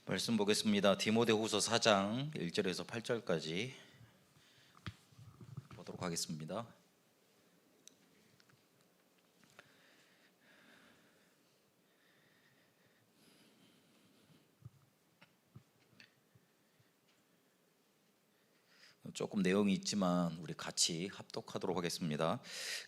말씀 보겠습니다. 디모데후서 4장 1절에서 8절까지 보도록 하겠습니다. 조금 내용이 있지만 우리 같이 합독하도록 하겠습니다.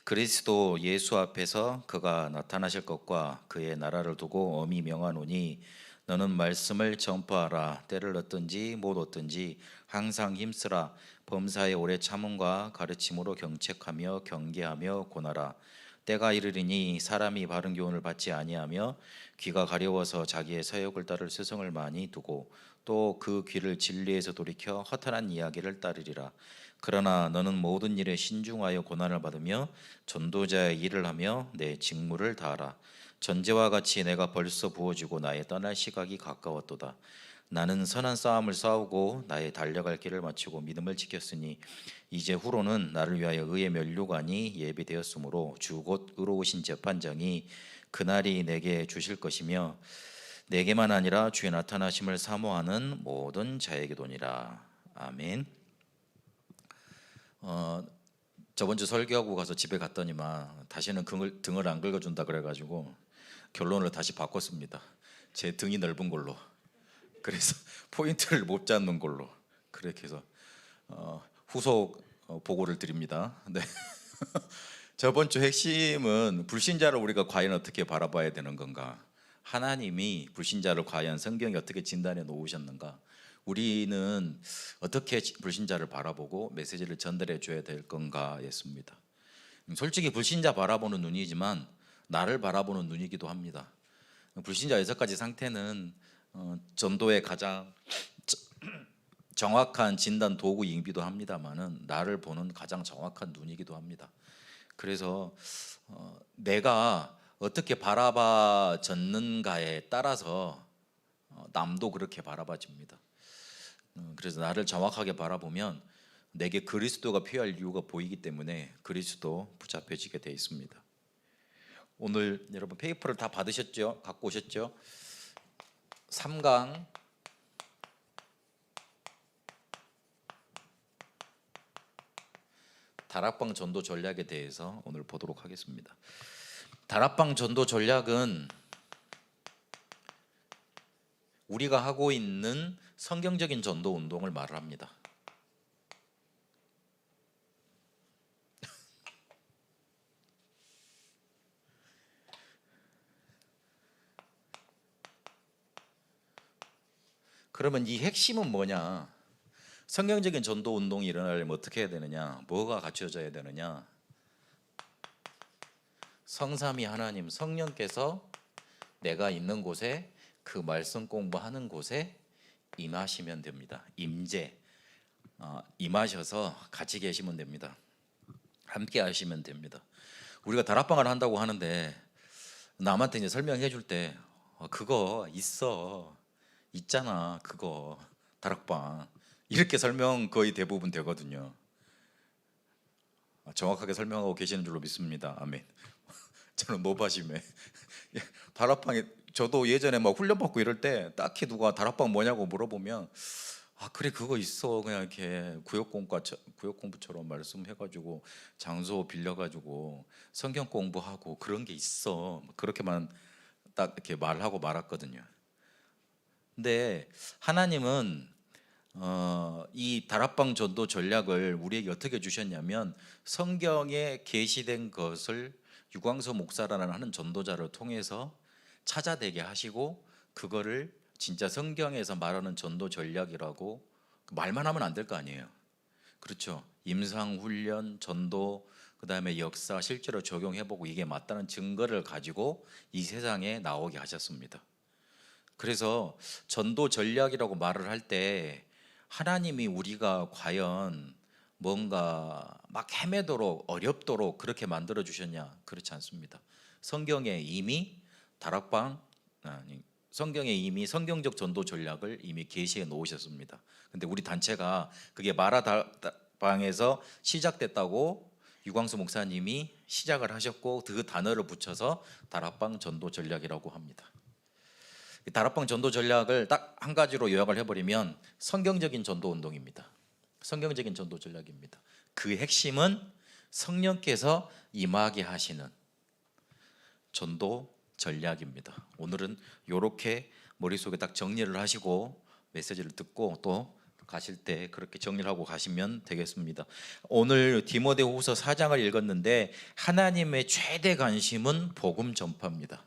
그리스도 예수 앞에서 그가 나타나실 것과 그의 나라를 두고 엄히 명하노니 너는 말씀을 전파하라. 때를 얻든지 못 얻든지 항상 힘쓰라. 범사에 오래 참음과 가르침으로 경책하며 경계하며 권하라. 때가 이르리니 사람이 바른 교훈을 받지 아니하며 귀가 가려워서 자기의 사욕을 따를 스승을 많이 두고 또 그 귀를 진리에서 돌이켜 허탄한 이야기를 따르리라. 그러나 너는 모든 일에 신중하여 고난을 받으며 전도자의 일을 하며 내 직무를 다하라. 전제와 같이 내가 벌써 부어지고 나의 떠날 시각이 가까웠도다. 나는 선한 싸움을 싸우고 나의 달려갈 길을 마치고 믿음을 지켰으니 이제 후로는 나를 위하여 의의 면류관이 예비되었으므로 주 곧 의로우신 재판장이 그날이 내게 주실 것이며 내게만 아니라 주의 나타나심을 사모하는 모든 자에게도니라. 아멘. 저번 주 설교하고 가서 집에 갔더니만 다시는 등을 안 긁어준다 그래가지고 결론을 다시 바꿨습니다. 제 등이 넓은 걸로. 그래서 포인트를 못 잡는 걸로. 그렇게 해서 후속 보고를 드립니다. 네. 저번 주 핵심은 불신자를 우리가 과연 어떻게 바라봐야 되는 건가? 하나님이 불신자를 과연 성경에 어떻게 진단해 놓으셨는가? 우리는 어떻게 불신자를 바라보고 메시지를 전달해 줘야 될 건가였습니다. 솔직히 불신자 바라보는 눈이지만 나를 바라보는 눈이기도 합니다. 불신자 6가지 상태는 전도의 가장 정확한 진단 도구이기도 합니다만은 나를 보는 가장 정확한 눈이기도 합니다. 그래서 내가 어떻게 바라봐졌는가에 따라서 남도 그렇게 바라봐집니다. 그래서 나를 정확하게 바라보면 내게 그리스도가 필요할 이유가 보이기 때문에 그리스도 붙잡혀지게 되어 있습니다. 오늘 여러분 페이퍼를 다 받으셨죠? 갖고 오셨죠? 3강 다락방 전도 전략에 대해서 오늘 보도록 하겠습니다. 다락방 전도 전략은 우리가 하고 있는 성경적인 전도 운동을 말을 합니다. 그러면 이 핵심은 뭐냐? 성경적인 전도 운동이 일어나려면 어떻게 해야 되느냐? 뭐가 갖춰져야 되느냐? 성삼위 하나님 성령께서 내가 있는 곳에 그 말씀 공부하는 곳에 임하시면 됩니다. 임하셔서 같이 계시면 됩니다. 함께 하시면 됩니다. 우리가 다락방을 한다고 하는데 남한테 이제 설명해 줄 때 그거 있잖아 그거 다락방 이렇게 설명 거의 대부분 되거든요. 정확하게 설명하고 계시는 줄로 믿습니다. 아멘. 저는 노바심에 다락방에 저도 예전에 막 훈련받고 이럴 때 딱히 누가 다락방 뭐냐고 물어보면 그래 그거 있어 그냥 이렇게 구역공부처럼 말씀해가지고 장소 빌려가지고 성경 공부하고 그런 게 있어 그렇게만 딱 이렇게 말하고 말았거든요. 근데 하나님은 이 다락방 전도 전략을 우리에게 어떻게 주셨냐면 성경에 계시된 것을 유광서 목사라는 하는 전도자를 통해서 찾아내게 하시고 그거를 진짜 성경에서 말하는 전도 전략이라고 말만 하면 안 될 거 아니에요. 그렇죠. 임상훈련, 전도, 그 다음에 역사 실제로 적용해보고 이게 맞다는 증거를 가지고 이 세상에 나오게 하셨습니다. 그래서 전도 전략이라고 말을 할 때 하나님이 우리가 과연 뭔가 막 헤매도록 어렵도록 그렇게 만들어 주셨냐? 그렇지 않습니다. 성경에 이미 성경에 이미 성경적 전도 전략을 이미 계시해 놓으셨습니다. 근데 우리 단체가 그게 마라다방에서 시작됐다고 유광수 목사님이 시작을 하셨고 그 단어를 붙여서 다락방 전도 전략이라고 합니다. 이 다락방 전도 전략을 딱 한 가지로 요약을 해버리면 성경적인 전도 운동입니다. 성경적인 전도 전략입니다. 그 핵심은 성령께서 임하게 하시는 전도 전략입니다. 오늘은 이렇게 머릿속에 딱 정리를 하시고 메시지를 듣고 또 가실 때 그렇게 정리를 하고 가시면 되겠습니다. 오늘 디모데후서 4장을 읽었는데 하나님의 최대 관심은 복음 전파입니다.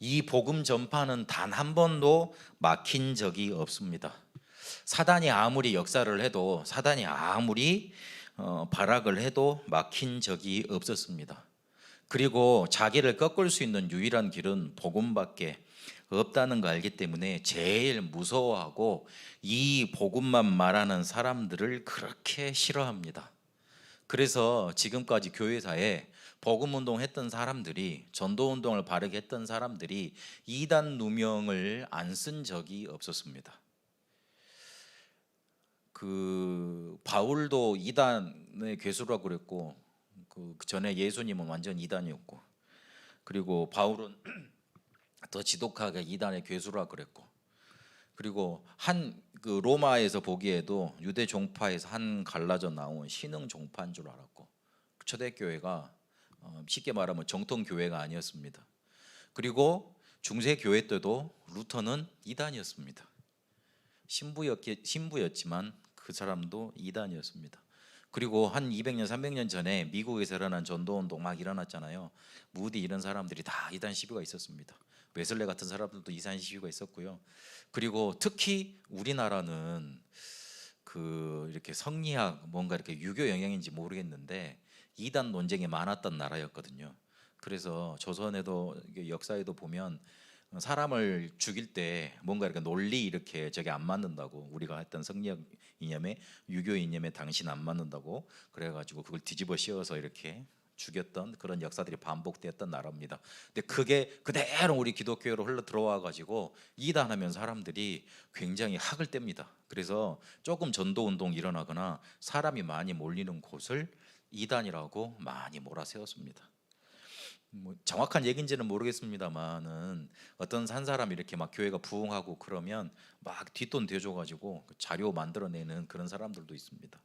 이 복음 전파는 단 한 번도 막힌 적이 없습니다. 사단이 아무리 역사를 해도, 사단이 아무리 발악을 해도 막힌 적이 없었습니다. 그리고 자기를 꺾을 수 있는 유일한 길은 복음밖에 없다는 거 알기 때문에 제일 무서워하고 이 복음만 말하는 사람들을 그렇게 싫어합니다. 그래서 지금까지 교회사에 복음 운동했던 사람들이, 전도 운동을 바르게 했던 사람들이 이단 누명을 안 쓴 적이 없었습니다. 그 바울도 이단의 괴수라고 그랬고, 그 전에 예수님은 완전 이단이었고, 그리고 바울은 더 지독하게 이단의 괴수라 그랬고, 그리고 한 그 로마에서 보기에도 유대 종파에서 한 갈라져 나온 신흥 종파인 줄 알았고, 초대교회가 쉽게 말하면 정통 교회가 아니었습니다. 그리고 중세 교회 때도 루터는 이단이었습니다. 신부였지만 그 사람도 이단이었습니다. 그리고 한 200년 300년 전에 미국에서 일어난 전도운동 막 일어났잖아요. 무디 이런 사람들이 다 이단 시비가 있었습니다. 웨슬레 같은 사람들도 이단 시비가 있었고요. 그리고 특히 우리나라는 그 이렇게 성리학 뭔가 이렇게 유교 영향인지 모르겠는데 이단 논쟁이 많았던 나라였거든요. 그래서 조선에도 역사에도 보면 사람을 죽일 때 뭔가 이렇게 논리 이렇게 저게 안 맞는다고, 우리가 했던 성리학 이념에 유교 이념에 당신 안 맞는다고 그래가지고 그걸 뒤집어 씌워서 이렇게 죽였던 그런 역사들이 반복되었던 나라입니다. 근데 그게 그대로 우리 기독교로 흘러 들어와 가지고 이단하면 사람들이 굉장히 학을 뗍니다. 그래서 조금 전도 운동 일어나거나 사람이 많이 몰리는 곳을 이단이라고 많이 몰아세웠습니다. 뭐 정확한 얘기인지는 모르겠습니다만은 어떤 한 사람이 이렇게 막 교회가 부흥하고 그러면 막 뒷돈 대줘가지고 자료 만들어내는 그런 사람들도 있습니다.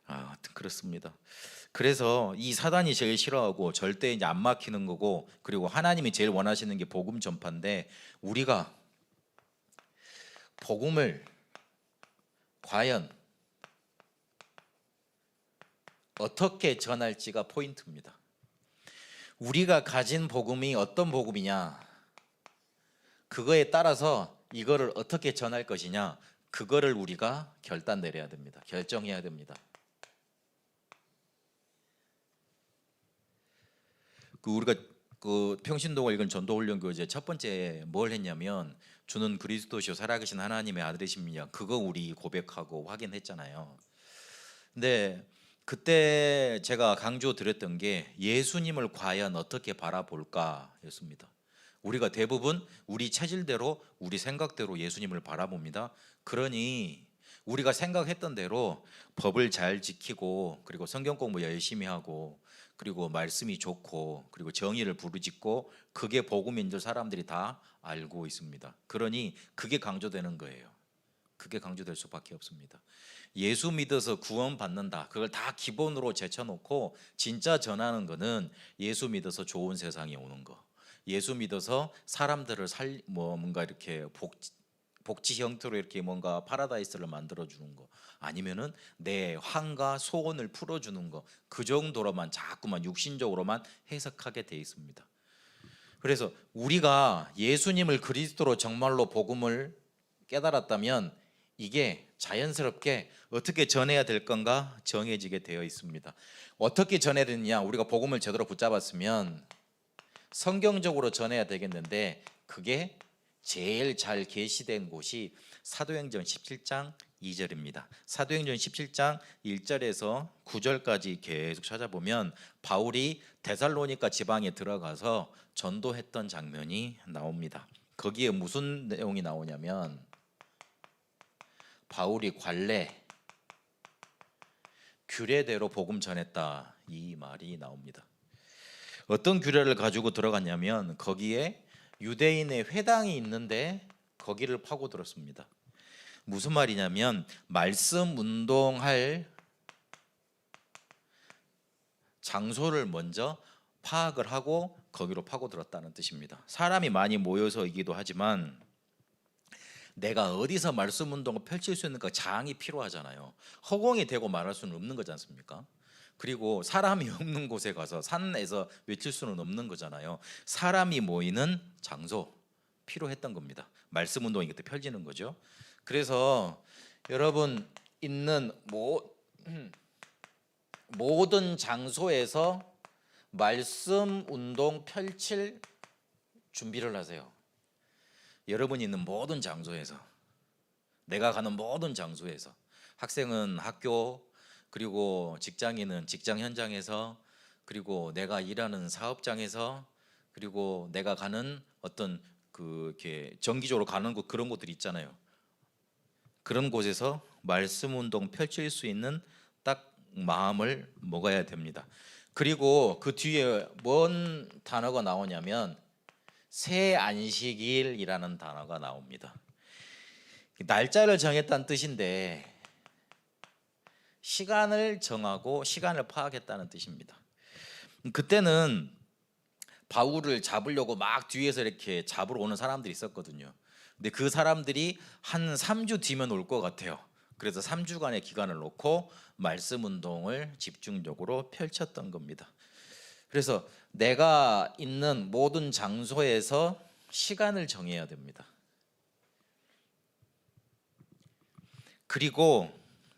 하여튼 그렇습니다. 그래서 이 사단이 제일 싫어하고 절대 이제 안 막히는 거고, 그리고 하나님이 제일 원하시는 게 복음 전파인데, 우리가 복음을 과연 어떻게 전할지가 포인트입니다. 우리가 가진 복음이 어떤 복음이냐, 그거에 따라서 이거를 어떻게 전할 것이냐, 그거를 우리가 결단 내려야 됩니다. 결정해야 됩니다. 우리가 그 평신도가 읽은 전도훈련교재 첫 번째 뭘 했냐면, 주는 그리스도시요 살아계신 하나님의 아들이십니다. 그거 우리 고백하고 확인했잖아요. 근데 그때 제가 강조 드렸던 게 예수님을 과연 어떻게 바라볼까였습니다. 우리가 대부분 우리 체질대로, 우리 생각대로 예수님을 바라봅니다. 그러니 우리가 생각했던 대로 법을 잘 지키고, 그리고 성경 공부 열심히 하고, 그리고 말씀이 좋고, 그리고 정의를 부르짖고, 그게 복음인 줄 사람들이 다 알고 있습니다. 그러니 그게 강조되는 거예요. 그게 강조될 수밖에 없습니다. 예수 믿어서 구원 받는다, 그걸 다 기본으로 제쳐놓고 진짜 전하는 거는 예수 믿어서 좋은 세상이 오는 거, 예수 믿어서 사람들을 뭔가 이렇게 복지 형태로 이렇게 뭔가 파라다이스를 만들어 주는 거, 아니면은 내 환과 소원을 풀어 주는 거, 그 정도로만 자꾸만 육신적으로만 해석하게 돼 있습니다. 그래서 우리가 예수님을 그리스도로 정말로 복음을 깨달았다면 이게 자연스럽게 어떻게 전해야 될 건가 정해지게 되어 있습니다. 어떻게 전해야 되느냐, 우리가 복음을 제대로 붙잡았으면 성경적으로 전해야 되겠는데, 그게 제일 잘 계시된 곳이 사도행전 17장 2절입니다. 사도행전 17장 1절에서 9절까지 계속 찾아보면 바울이 데살로니가 지방에 들어가서 전도했던 장면이 나옵니다. 거기에 무슨 내용이 나오냐면, 바울이 관례 규례대로 복음 전했다 이 말이 나옵니다. 어떤 규례를 가지고 들어갔냐면 거기에 유대인의 회당이 있는데 거기를 파고들었습니다. 무슨 말이냐면 말씀 운동할 장소를 먼저 파악을 하고 거기로 파고들었다는 뜻입니다. 사람이 많이 모여서이기도 하지만 내가 어디서 말씀 운동을 펼칠 수 있는가 장이 필요하잖아요. 허공이 되고 말할 수는 없는 거지 않습니까? 그리고 사람이 없는 곳에 가서 산에서 외칠 수는 없는 거잖아요. 사람이 모이는 장소 필요했던 겁니다. 말씀 운동이 그때 펼치는 거죠. 그래서 여러분 있는 모든 장소에서 말씀 운동 펼칠 준비를 하세요. 여러분이 있는 모든 장소에서, 내가 가는 모든 장소에서, 학생은 학교, 그리고 직장인은 직장 현장에서, 그리고 내가 일하는 사업장에서, 그리고 내가 가는 어떤 이렇게 정기적으로 가는 곳, 그런 곳들이 있잖아요. 그런 곳에서 말씀 운동 펼칠 수 있는 딱 마음을 먹어야 됩니다. 그리고 그 뒤에 뭔 단어가 나오냐면 새 안식일이라는 단어가 나옵니다. 날짜를 정했다는 뜻인데 시간을 정하고 시간을 파악했다는 뜻입니다. 그때는 바울을 잡으려고 막 뒤에서 이렇게 잡으러 오는 사람들이 있었거든요. 근데 그 사람들이 한 3주 뒤면 올 것 같아요. 그래서 3주간의 기간을 놓고 말씀 운동을 집중적으로 펼쳤던 겁니다. 그래서 내가 있는 모든 장소에서 시간을 정해야 됩니다. 그리고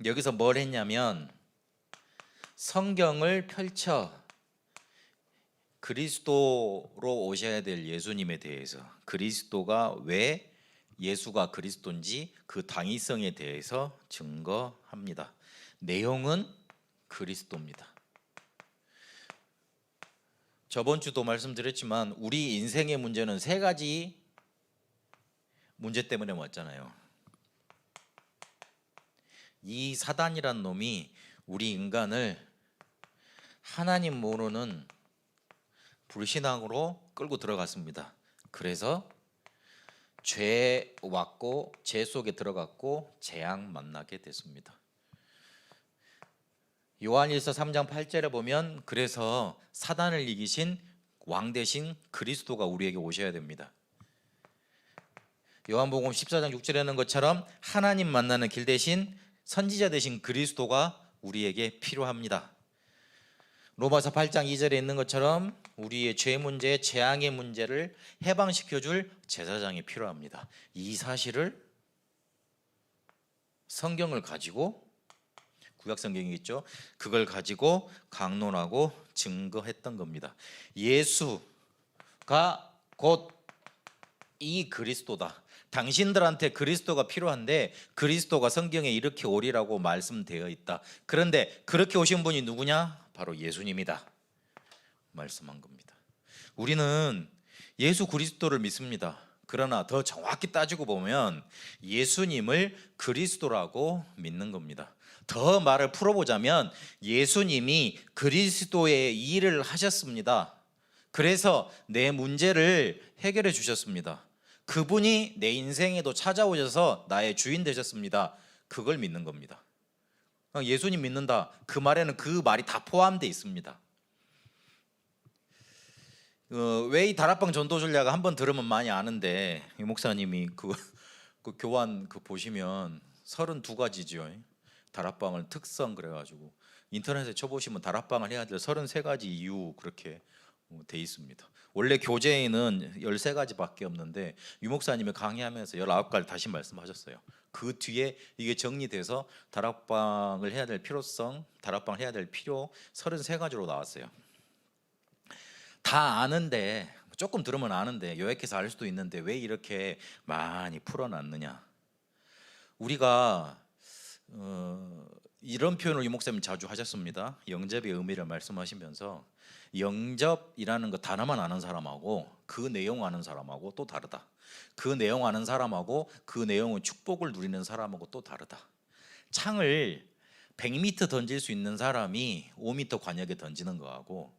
여기서 뭘 했냐면 성경을 펼쳐 그리스도로 오셔야 될 예수님에 대해서, 그리스도가 왜 예수가 그리스도인지 그 당위성에 대해서 증거합니다. 내용은 그리스도입니다. 저번 주도 말씀드렸지만 우리 인생의 문제는 세 가지 문제 때문에 왔잖아요. 이 사단이란 놈이 우리 인간을 하나님 모르는 불신앙으로 끌고 들어갔습니다. 그래서 죄 왔고 죄 속에 들어갔고 재앙 만나게 됐습니다. 요한일서 3장 8절에 보면 그래서 사단을 이기신 왕 대신 그리스도가 우리에게 오셔야 됩니다. 요한복음 14장 6절에는 것처럼 하나님 만나는 길 대신 선지자 대신 그리스도가 우리에게 필요합니다. 로마서 8장 2절에 있는 것처럼 우리의 죄 문제, 재앙의 문제를 해방시켜줄 제사장이 필요합니다. 이 사실을 성경을 가지고, 구약 성경이 있죠, 그걸 가지고 강론하고 증거했던 겁니다. 예수가 곧 이 그리스도다. 당신들한테 그리스도가 필요한데 그리스도가 성경에 이렇게 오리라고 말씀되어 있다. 그런데 그렇게 오신 분이 누구냐? 바로 예수님이다 말씀한 겁니다. 우리는 예수 그리스도를 믿습니다. 그러나 더 정확히 따지고 보면 예수님을 그리스도라고 믿는 겁니다. 더 말을 풀어보자면 예수님이 그리스도의 일을 하셨습니다. 그래서 내 문제를 해결해 주셨습니다. 그분이 내 인생에도 찾아오셔서 나의 주인 되셨습니다. 그걸 믿는 겁니다. 예수님 믿는다, 그 말에는 그 말이 다 포함되어 있습니다. 왜 이 다락방 전도 전략을 한번 들으면 많이 아는데, 이 목사님이 그 교환 보시면 32가지죠 다락방을 특성, 그래가지고 인터넷에 쳐보시면 다락방을 해야 될 33가지 이유 그렇게 돼 있습니다. 원래 교재에는 13가지밖에 없는데 유 목사님이 강의하면서 19가지 다시 말씀하셨어요. 그 뒤에 이게 정리돼서 다락방을 해야 될 필요성, 다락방을 해야 될 필요 33가지로 나왔어요. 다 아는데, 조금 들으면 아는데 요약해서 알 수도 있는데 왜 이렇게 많이 풀어놨느냐. 우리가 이런 표현을 유 목사님 자주 하셨습니다. 영접의 의미를 말씀하시면서 영접이라는 거 단어만 아는 사람하고 그 내용 아는 사람하고 또 다르다. 그 내용 아는 사람하고 그 내용의 축복을 누리는 사람하고 또 다르다. 창을 100m 던질 수 있는 사람이 5m 관역에 던지는 거하고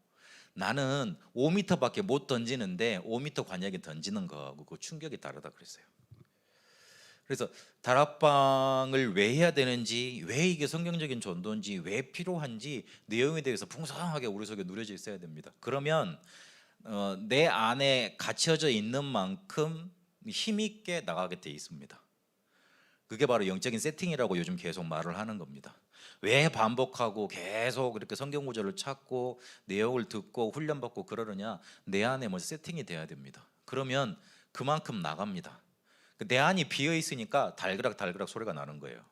나는 5m밖에 못 던지는데 5m 관역에 던지는 거하고 그 충격이 다르다 그랬어요. 그래서 다락방을 왜 해야 되는지, 왜 이게 성경적인 전도인지, 왜 필요한지 내용에 대해서 풍성하게 우리 속에 누려져 있어야 됩니다. 그러면 내 안에 갇혀져 있는 만큼 힘있게 나가게 돼 있습니다. 그게 바로 영적인 세팅이라고 요즘 계속 말을 하는 겁니다. 왜 반복하고 계속 이렇게 성경 구절을 찾고 내용을 듣고 훈련받고 그러느냐? 내 안에 먼저 세팅이 돼야 됩니다. 그러면 그만큼 나갑니다. 내 안이 비어 있으니까 달그락 소리가 나는 거예요.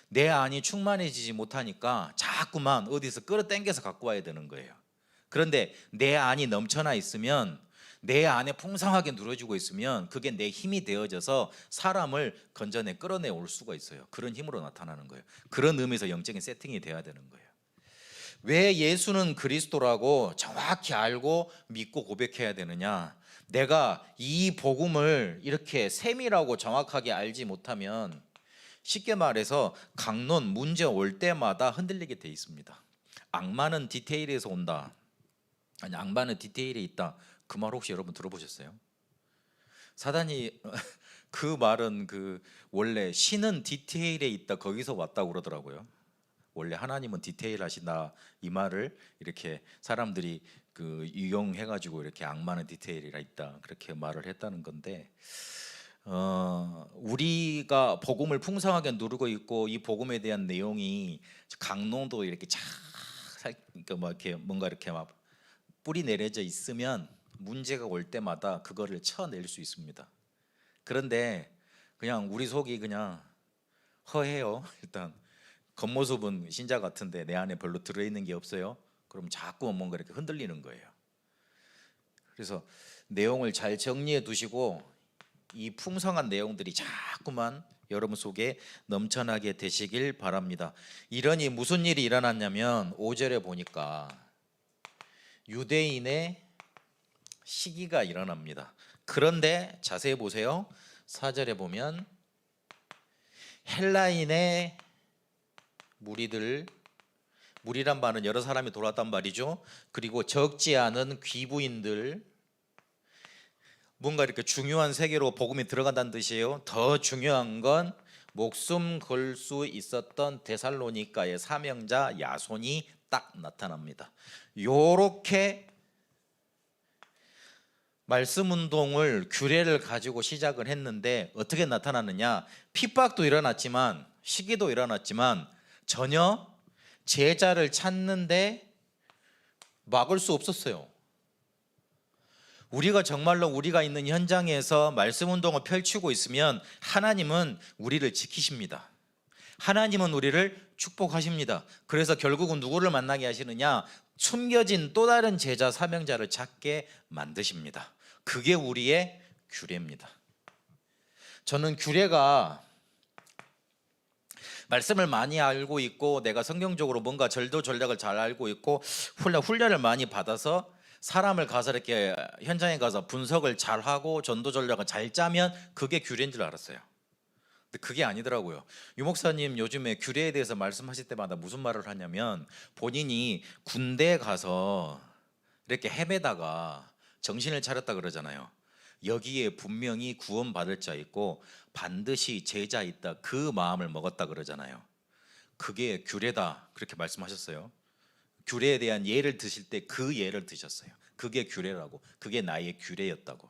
내 안이 충만해지지 못하니까 자꾸만 어디서 끌어당겨서 갖고 와야 되는 거예요. 그런데 내 안이 넘쳐나 있으면, 내 안에 풍성하게 누려지고 있으면 그게 내 힘이 되어져서 사람을 건져내 끌어내 올 수가 있어요. 그런 힘으로 나타나는 거예요. 그런 의미에서 영적인 세팅이 돼야 되는 거예요. 왜 예수는 그리스도라고 정확히 알고 믿고 고백해야 되느냐? 내가 이 복음을 이렇게 세밀하고 정확하게 알지 못하면 쉽게 말해서 강론 문제 올 때마다 흔들리게 돼 있습니다. 악마는 디테일에서 온다. 아니, 악마는 디테일에 있다. 그 말 혹시 여러분 들어보셨어요? 사단이 그 말은 원래 신은 디테일에 있다 거기서 왔다고 그러더라고요. 원래 하나님은 디테일하시다 이 말을 이렇게 사람들이 이용해가지고 이렇게 악마는 디테일이라 있다 그렇게 말을 했다는 건데, 우리가 복음을 풍성하게 누르고 있고 이 복음에 대한 내용이 강론도 이렇게 그러니까 막 이렇게 뭔가 이렇게 막 뿌리 내려져 있으면 문제가 올 때마다 그거를 쳐낼 수 있습니다. 그런데 그냥 우리 속이 그냥 허해요. 일단 겉모습은 신자 같은데 내 안에 별로 들어있는 게 없어요. 그럼 자꾸 뭔가 이렇게 흔들리는 거예요. 그래서 내용을 잘 정리해 두시고 이 풍성한 내용들이 자꾸만 여러분 속에 넘쳐나게 되시길 바랍니다. 이러니 무슨 일이 일어났냐면 5절에 보니까 유대인의 시기가 일어납니다. 그런데 자세히 보세요. 4절에 보면 헬라인의 무리란 말은 여러 사람이 돌았단 말이죠. 그리고 적지 않은 귀부인들, 뭔가 이렇게 중요한 세계로 복음이 들어간다는 뜻이에요. 더 중요한 건 목숨 걸 수 있었던 데살로니가의 사명자 야손이 딱 나타납니다. 요렇게 말씀 운동을 규례를 가지고 시작을 했는데 어떻게 나타났느냐? 핍박도 일어났지만 시기도 일어났지만 전혀 제자를 찾는데 막을 수 없었어요. 우리가 정말로 우리가 있는 현장에서 말씀 운동을 펼치고 있으면 하나님은 우리를 지키십니다. 하나님은 우리를 축복하십니다. 그래서 결국은 누구를 만나게 하시느냐? 숨겨진 또 다른 제자 사명자를 찾게 만드십니다. 그게 우리의 규례입니다. 저는 규례가 말씀을 많이 알고 있고 내가 성경적으로 뭔가 절도 전략을 잘 알고 있고 훈련을 많이 받아서 사람을 가서 이렇게 현장에 가서 분석을 잘 하고 전도 전략을 잘 짜면 그게 규례인 줄 알았어요. 근데 그게 아니더라고요. 유 목사님 요즘에 규례에 대해서 말씀하실 때마다 무슨 말을 하냐면 본인이 군대에 가서 이렇게 헤매다가 정신을 차렸다 그러잖아요. 여기에 분명히 구원받을 자 있고 반드시 제자 있다 그 마음을 먹었다 그러잖아요. 그게 규례다 그렇게 말씀하셨어요. 규례에 대한 예를 드실 때 그 예를 드셨어요. 그게 규례라고, 그게 나의 규례였다고.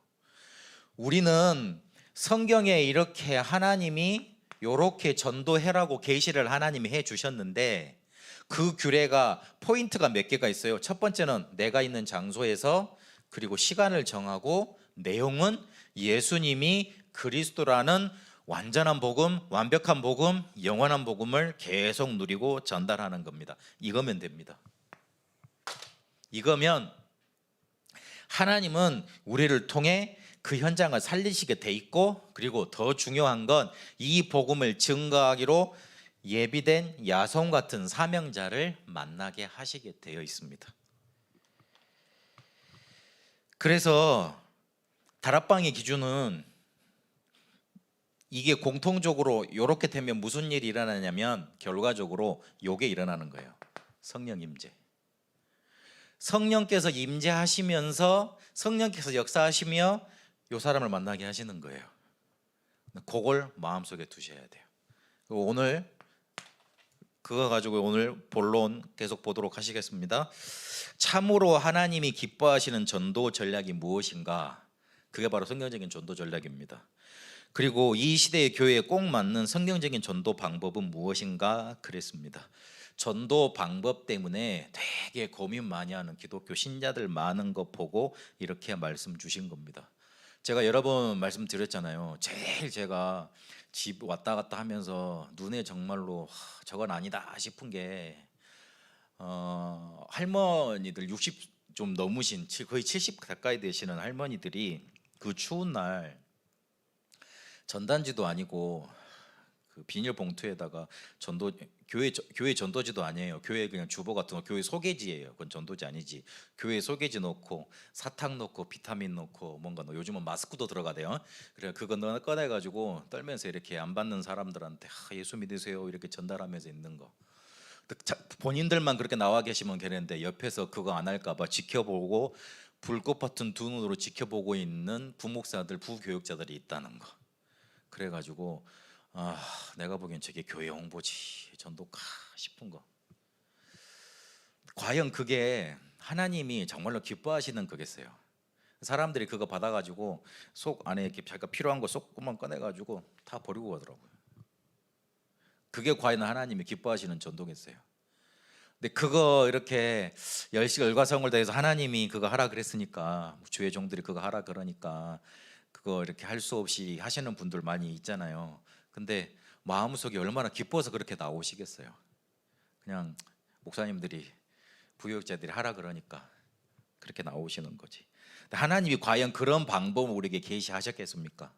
우리는 성경에 이렇게 하나님이 이렇게 전도해라고 계시를 하나님이 해주셨는데 그 규례가 포인트가 몇 개가 있어요. 첫 번째는 내가 있는 장소에서 그리고 시간을 정하고 내용은 예수님이 그리스도라는 완전한 복음, 완벽한 복음, 영원한 복음을 계속 누리고 전달하는 겁니다. 이거면 됩니다. 이거면 하나님은 우리를 통해 그 현장을 살리시게 돼 있고, 그리고 더 중요한 건 이 복음을 증거하기로 예비된 야손 같은 사명자를 만나게 하시게 되어 있습니다. 그래서 다락방의 기준은 이게 공통적으로 이렇게 되면 무슨 일이 일어나냐면 결과적으로 요게 일어나는 거예요. 성령 임재. 성령께서 임재하시면서 성령께서 역사하시며 요 사람을 만나게 하시는 거예요. 그걸 마음속에 두셔야 돼요. 오늘 그거 가지고 오늘 본론 계속 보도록 하시겠습니다. 참으로 하나님이 기뻐하시는 전도 전략이 무엇인가? 그게 바로 성경적인 전도 전략입니다. 그리고 이 시대의 교회에 꼭 맞는 성경적인 전도 방법은 무엇인가 그랬습니다. 전도 방법 때문에 되게 고민 많이 하는 기독교 신자들 많은 거 보고 이렇게 말씀 주신 겁니다. 제가 여러 번 말씀드렸잖아요. 제일 제가 집 왔다 갔다 하면서 눈에 정말로 저건 아니다 싶은 게 할머니들 60 좀 넘으신 거의 70 가까이 되시는 할머니들이 그 추운 날 전단지도 아니고 그 비닐봉투에다가 교회 전도지도 아니에요. 교회 그냥 주보 같은 거, 교회 소개지예요. 그건 전도지 아니지. 교회 소개지 넣고 사탕 넣고 비타민 넣고 뭔가 요즘은 마스크도 들어가대요. 그래 그거 꺼내 가지고 떨면서 이렇게 안 받는 사람들한테 예수 믿으세요 이렇게 전달하면서 있는 거. 본인들만 그렇게 나와 계시면 되는데 옆에서 그거 안 할까봐 지켜보고 불꽃 같은 두 눈으로 지켜보고 있는 부목사들, 부교육자들이 있다는 거. 그래가지고 내가 보기엔 저게 교회 홍보지 전도가 싶은 거. 과연 그게 하나님이 정말로 기뻐하시는 거겠어요? 사람들이 그거 받아가지고 속 안에 이렇게 자기가 필요한 거 조금만 꺼내가지고 다 버리고 가더라고요. 그게 과연 하나님이 기뻐하시는 전도겠어요? 근데 그거 이렇게 열과성을 다해서 하나님이 그거 하라 그랬으니까 주의 종들이 그거 하라 그러니까 그거 이렇게 할 수 없이 하시는 분들 많이 있잖아요. 근데 마음속에 얼마나 기뻐서 그렇게 나오시겠어요? 그냥 목사님들이 부교육자들이 하라 그러니까 그렇게 나오시는 거지. 근데 하나님이 과연 그런 방법을 우리에게 계시하셨겠습니까?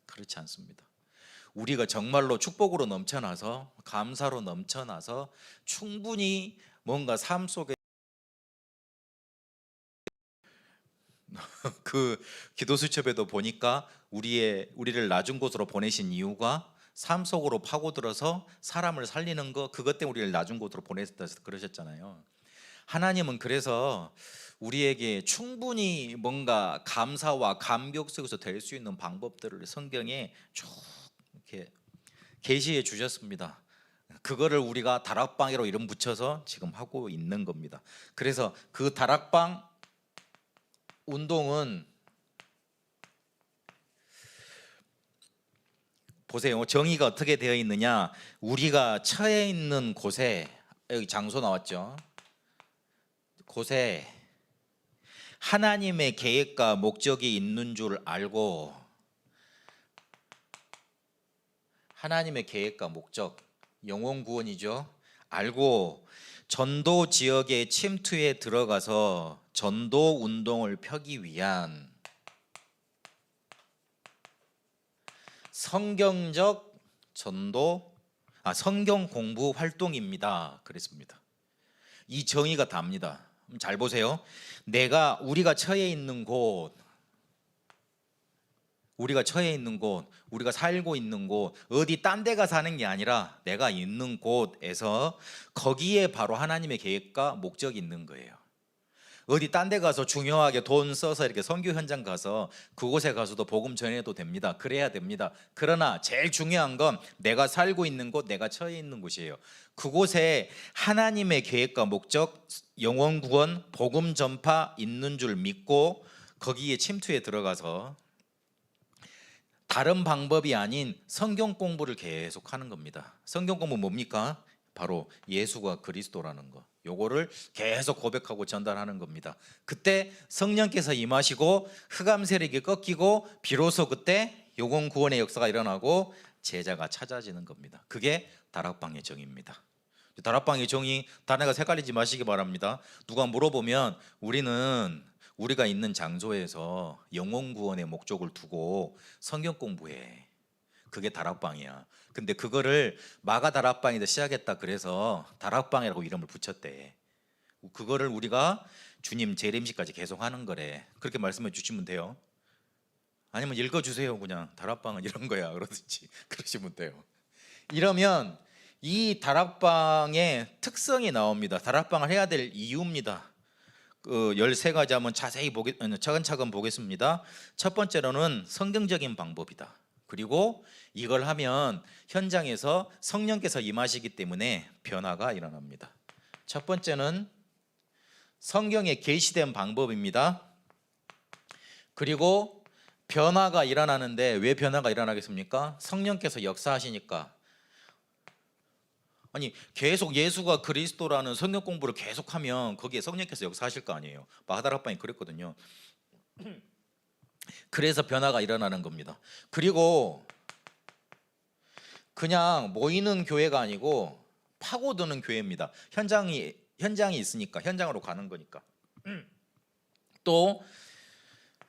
그렇지 않습니다. 우리가 정말로 축복으로 넘쳐나서 감사로 넘쳐나서 충분히 뭔가 삶 속에 그 기도 수첩에도 보니까 우리를 낮은 곳으로 보내신 이유가 삶 속으로 파고들어서 사람을 살리는 거, 그것 때문에 우리를 낮은 곳으로 보냈다 그러셨잖아요. 하나님은 그래서 우리에게 충분히 뭔가 감사와 감격 속에서 될 수 있는 방법들을 성경에 쭉 이렇게 계시해 주셨습니다. 그거를 우리가 다락방이라고 이름 붙여서 지금 하고 있는 겁니다. 그래서 그 다락방 운동은 보세요. 정의가 어떻게 되어 있느냐? 우리가 처해 있는 곳에, 여기 장소 나왔죠? 곳에 하나님의 계획과 목적이 있는 줄 알고, 하나님의 계획과 목적, 영혼 구원이죠. 알고 전도 지역에 침투해 들어가서 전도 운동을 펴기 위한 성경적 전도, 성경 공부 활동입니다. 그랬습니다. 이 정의가 답니다. 잘 보세요. 우리가 처해 있는 곳, 우리가 살고 있는 곳, 어디 딴 데 가서 사는 게 아니라 내가 있는 곳에서 거기에 바로 하나님의 계획과 목적이 있는 거예요. 어디 딴 데 가서 중요하게 돈 써서 이렇게 선교 현장 가서 그곳에 가서도 복음 전해도 됩니다. 그래야 됩니다. 그러나 제일 중요한 건 내가 살고 있는 곳, 내가 처해 있는 곳이에요. 그곳에 하나님의 계획과 목적, 영혼 구원, 복음 전파 있는 줄 믿고 거기에 침투해 들어가서 다른 방법이 아닌 성경 공부를 계속 하는 겁니다. 성경 공부 뭡니까? 바로 예수가 그리스도라는 거. 요거를 계속 고백하고 전달하는 겁니다. 그때 성령께서 임하시고 흑암 세력이 꺾이고 비로소 그때 영혼 구원의 역사가 일어나고 제자가 찾아지는 겁니다. 그게 다락방의 정의입니다. 다락방의 정의 단어가 헷갈리지 마시기 바랍니다. 누가 물어보면 우리가 있는 장소에서 영혼 구원의 목적을 두고 성경 공부해. 그게 다락방이야. 근데 그거를 마가 다락방에서 시작했다 그래서 다락방이라고 이름을 붙였대. 그거를 우리가 주님 재림식까지 계속 하는 거래. 그렇게 말씀해 주시면 돼요. 아니면 읽어주세요. 그냥 다락방은 이런 거야 그러든지 그러시면 돼요. 이러면 이 다락방의 특성이 나옵니다. 다락방을 해야 될 이유입니다. 그 13가지 한번 자세히 차근차근 보겠습니다. 첫 번째로는 성경적인 방법이다. 그리고 이걸 하면 현장에서 성령께서 임하시기 때문에 변화가 일어납니다. 첫 번째는 성경에 계시된 방법입니다. 그리고 변화가 일어나는데 왜 변화가 일어나겠습니까? 성령께서 역사하시니까. 아니 계속 예수가 그리스도라는 성경 공부를 계속하면 거기에 성령께서 역사하실 거 아니에요. 마다락방이 그랬거든요. 그래서 변화가 일어나는 겁니다. 그리고 그냥 모이는 교회가 아니고 파고드는 교회입니다. 현장이 있으니까 현장으로 가는 거니까. 또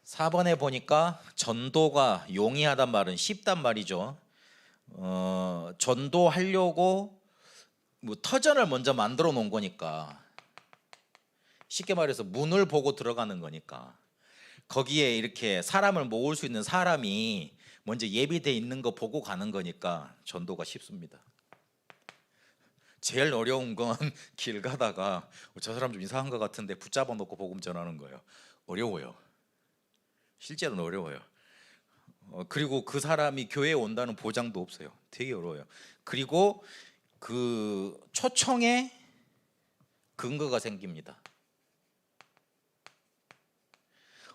4번에 보니까 전도가 용이하단 말은 쉽단 말이죠. 전도하려고 뭐 터전을 먼저 만들어 놓은 거니까, 쉽게 말해서 문을 보고 들어가는 거니까, 거기에 이렇게 사람을 모을 수 있는 사람이 먼저 예비돼 있는 거 보고 가는 거니까 전도가 쉽습니다. 제일 어려운 건 길 가다가 저 사람 좀 이상한 것 같은데 붙잡아 놓고 복음 전하는 거예요. 어려워요. 실제로는 어려워요. 그리고 그 사람이 교회에 온다는 보장도 없어요. 되게 어려워요. 그리고 그 초청에 근거가 생깁니다.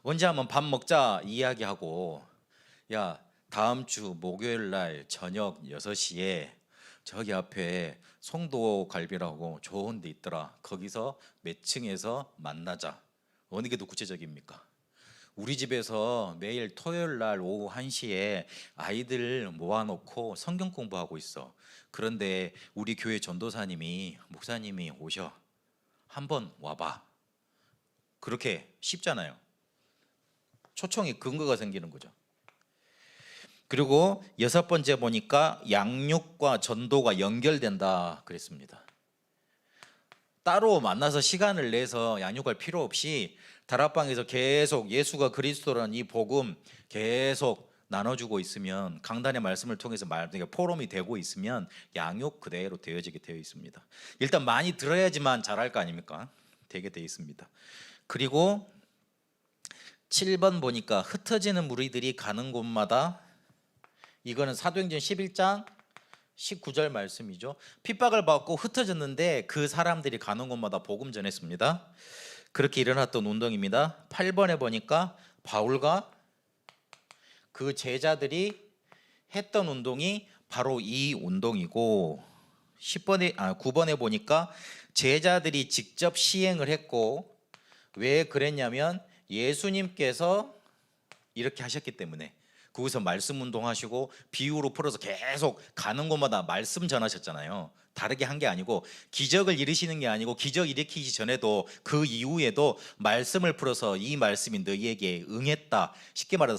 언제 한번 밥 먹자 이야기하고, 야 다음 주 목요일 날 저녁 6시에 저기 앞에 송도갈비라고 좋은 데 있더라. 거기서 몇 층에서 만나자. 어느 게 더 구체적입니까? 우리 집에서 매일 토요일 날 오후 1시에 아이들 모아놓고 성경 공부하고 있어. 그런데 우리 교회 전도사님이 목사님이 오셔. 한번 와봐. 그렇게 쉽잖아요. 초청이 근거가 생기는 거죠. 그리고 6번째 보니까 양육과 전도가 연결된다 그랬습니다. 따로 만나서 시간을 내서 양육할 필요 없이 다락방에서 계속 예수가 그리스도라는 이 복음 계속 나눠주고 있으면, 강단의 말씀을 통해서 포럼이 되고 있으면 양육 그대로 되어지게 되어 있습니다. 일단 많이 들어야지만 잘할 거 아닙니까? 되게 되어 있습니다. 그리고 7번 보니까 흩어지는 무리들이 가는 곳마다, 이거는 사도행전 11장 19절 말씀이죠. 핍박을 받고 흩어졌는데 그 사람들이 가는 곳마다 복음 전했습니다. 그렇게 일어났던 운동입니다. 8번에 보니까 바울과 그 제자들이 했던 운동이 바로 이 운동이고, 9번에 보니까 제자들이 직접 시행을 했고, 왜 그랬냐면 예수님께서 이렇게 하셨기 때문에. 거기서 말씀 운동하시고 비유로 풀어서 계속 가는 곳마다 말씀 전하셨잖아요. 다르게 한 게 아니고, 기적을 일으키는 게 아니고, 기적 일으키기 전에도 그 이후에도 말씀을 풀어서 이 말씀이 너희에게 응했다, 쉽게 말해서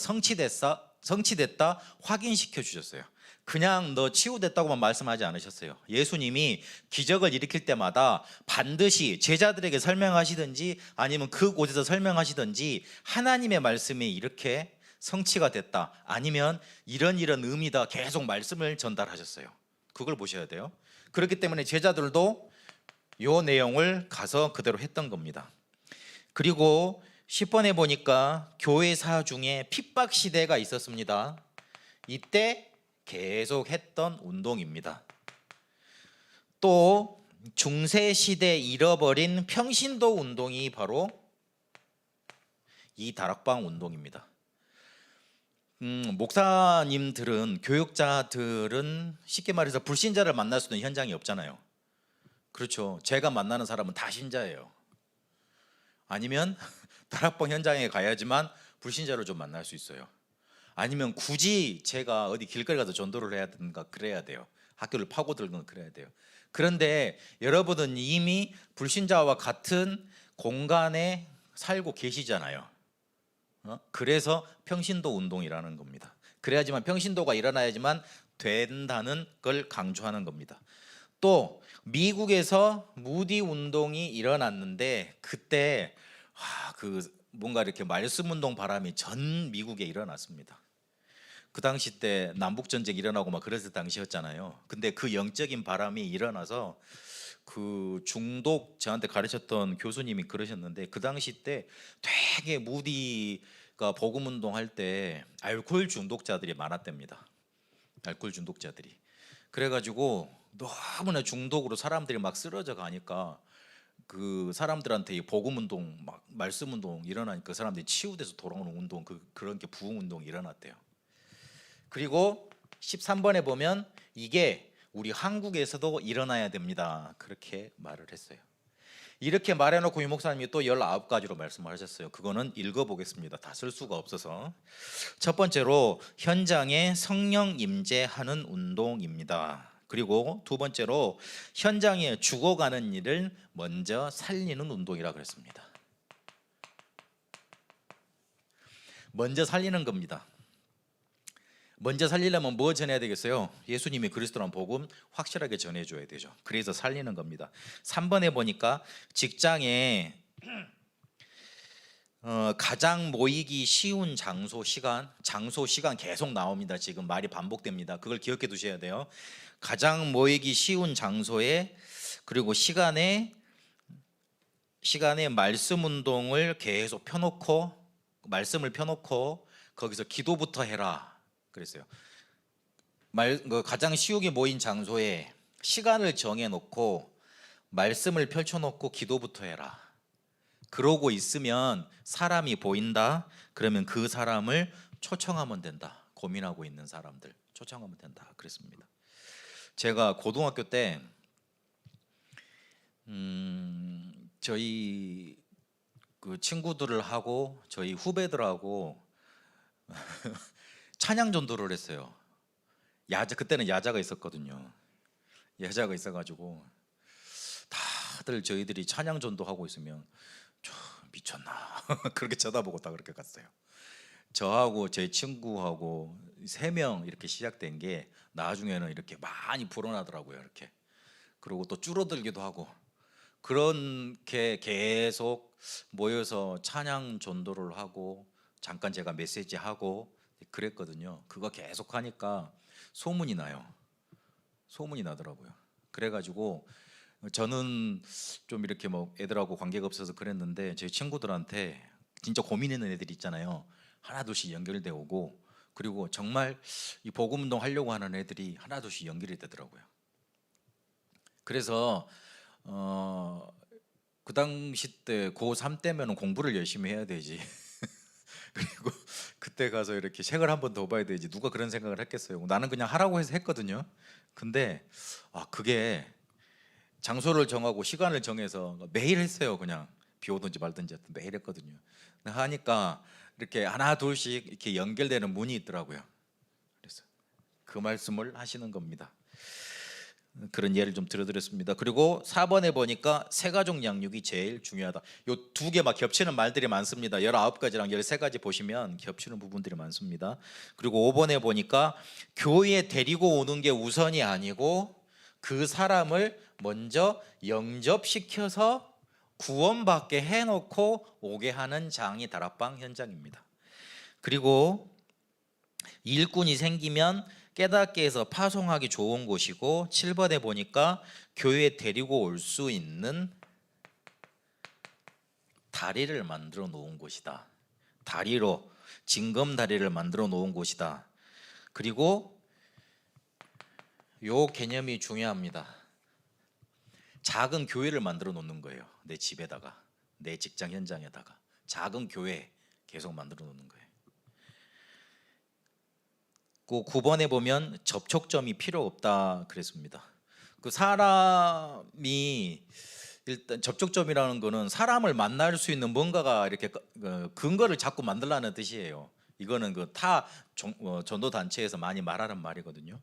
성취됐다 확인시켜 주셨어요. 그냥 너 치유됐다고만 말씀하지 않으셨어요. 예수님이 기적을 일으킬 때마다 반드시 제자들에게 설명하시든지 아니면 그곳에서 설명하시든지 하나님의 말씀이 이렇게 성취가 됐다, 아니면 이런 의미다, 계속 말씀을 전달하셨어요. 그걸 보셔야 돼요. 그렇기 때문에 제자들도 이 내용을 가서 그대로 했던 겁니다. 그리고 10번에 보니까 교회사 중에 핍박 시대가 있었습니다. 이때 계속 했던 운동입니다. 또 중세 시대 잃어버린 평신도 운동이 바로 이 다락방 운동입니다. 목사님들은, 교육자들은 쉽게 말해서 불신자를 만날 수 있는 현장이 없잖아요. 그렇죠. 제가 만나는 사람은 다 신자예요. 아니면 다락방 현장에 가야지만 불신자를 좀 만날 수 있어요. 아니면 굳이 제가 어디 길거리 가서 전도를 해야 되는가 그래야 돼요. 학교를 파고들건 그래야 돼요. 그런데 여러분은 이미 불신자와 같은 공간에 살고 계시잖아요. 그래서 평신도 운동이라는 겁니다. 그래야지만 평신도가 일어나야지만 된다는 걸 강조하는 겁니다. 또 미국에서 무디 운동이 일어났는데, 그때 그 뭔가 이렇게 말씀 운동 바람이 전 미국에 일어났습니다. 그 당시 때 남북 전쟁 일어나고 막 그랬을 당시였잖아요. 근데 그 영적인 바람이 일어나서 그 중독 저한테 가르쳤던 교수님이 그러셨는데 그 당시 때 되게 무디가 복음 운동할 때 알코올 중독자들이 많았답니다. 알코올 중독자들이. 그래가지고 너무나 중독으로 사람들이 막 쓰러져 가니까 그 사람들한테 이 복음 운동 막 말씀 운동 일어나니까 그 사람들이 치유돼서 돌아오는 운동 그런 게 부흥 운동이 일어났대요. 그리고 13번에 보면 이게 우리 한국에서도 일어나야 됩니다. 그렇게 말을 했어요. 이렇게 말해놓고 유 목사님이 또 19가지로 말씀을 하셨어요. 그거는 읽어보겠습니다. 다 쓸 수가 없어서. 첫 번째로 현장에 성령 임재하는 운동입니다. 그리고 두 번째로 현장에 죽어가는 일을 먼저 살리는 운동이라 그랬습니다. 먼저 살리는 겁니다. 먼저 살리려면 뭐 전해야 되겠어요? 예수님이 그리스도라는 복음 확실하게 전해줘야 되죠. 그래서 살리는 겁니다. 3번에 보니까 직장에 가장 모이기 쉬운 장소 시간 계속 나옵니다. 지금 말이 반복됩니다. 그걸 기억해 두셔야 돼요. 가장 모이기 쉬운 장소에 그리고 시간에 말씀 운동을 계속 말씀을 펴놓고 거기서 기도부터 해라 그랬어요. 가장 쉬우게 모인 장소에 시간을 정해놓고 말씀을 펼쳐놓고 기도부터 해라. 그러고 있으면 사람이 보인다. 그러면 그 사람을 초청하면 된다. 고민하고 있는 사람들 초청하면 된다. 그랬습니다. 제가 고등학교 때 저희 그 친구들을 하고 저희 후배들하고 찬양 전도를 했어요. 그때는 야자가 있었거든요. 야자가 있어가지고 다들 저희들이 찬양 전도하고 있으면 미쳤나 그렇게 쳐다보고 다 그렇게 갔어요. 저하고 제 친구하고 3명 이렇게 시작된 게 나중에는 이렇게 많이 불어나더라고요. 이렇게 그리고 또 줄어들기도 하고 그렇게 계속 모여서 찬양 전도를 하고 잠깐 제가 메시지 하고 그랬거든요. 그거 계속 하니까 소문이 나더라고요. 그래가지고 저는 좀 이렇게 뭐 애들하고 관계가 없어서 그랬는데 제 친구들한테 진짜 고민 있는 애들 있잖아요. 하나둘씩 연결돼 오고 그리고 정말 이 복음 운동 하려고 하는 애들이 하나둘씩 연결이 되더라고요. 그래서 그 당시 때 고3 때면 공부를 열심히 해야 되지. 그리고 그때 가서 이렇게 책을 한 번 더 봐야 되지 누가 그런 생각을 했겠어요. 나는 그냥 하라고 해서 했거든요. 근데 그게 장소를 정하고 시간을 정해서 매일 했어요. 그냥 비 오든지 말든지 매일 했거든요. 하니까 이렇게 하나 둘씩 이렇게 연결되는 문이 있더라고요. 그래서 그 말씀을 하시는 겁니다. 그런 예를 좀 들어드렸습니다. 그리고 4번에 보니까 새가족 양육이 제일 중요하다. 요 두 개 막 겹치는 말들이 많습니다. 19가지랑 13가지 보시면 겹치는 부분들이 많습니다. 그리고 5번에 보니까 교회에 데리고 오는 게 우선이 아니고 그 사람을 먼저 영접시켜서 구원받게 해놓고 오게 하는 장이 다락방 현장입니다. 그리고 일꾼이 생기면 깨닫게 해서 파송하기 좋은 곳이고 7번에 보니까 교회에 데리고 올 수 있는 다리를 만들어 놓은 곳이다. 다리로 징검다리를 만들어 놓은 곳이다. 그리고 요 개념이 중요합니다. 작은 교회를 만들어 놓는 거예요. 내 집에다가 내 직장 현장에다가 작은 교회 계속 만들어 놓는 거예요. 그 9번에 보면 접촉점이 필요 없다 그랬습니다. 그 사람이 일단 접촉점이라는 거는 사람을 만날 수 있는 뭔가가 이렇게 근거를 자꾸 만들라는 뜻이에요. 이거는 그 타 전도 단체에서 많이 말하는 말이거든요.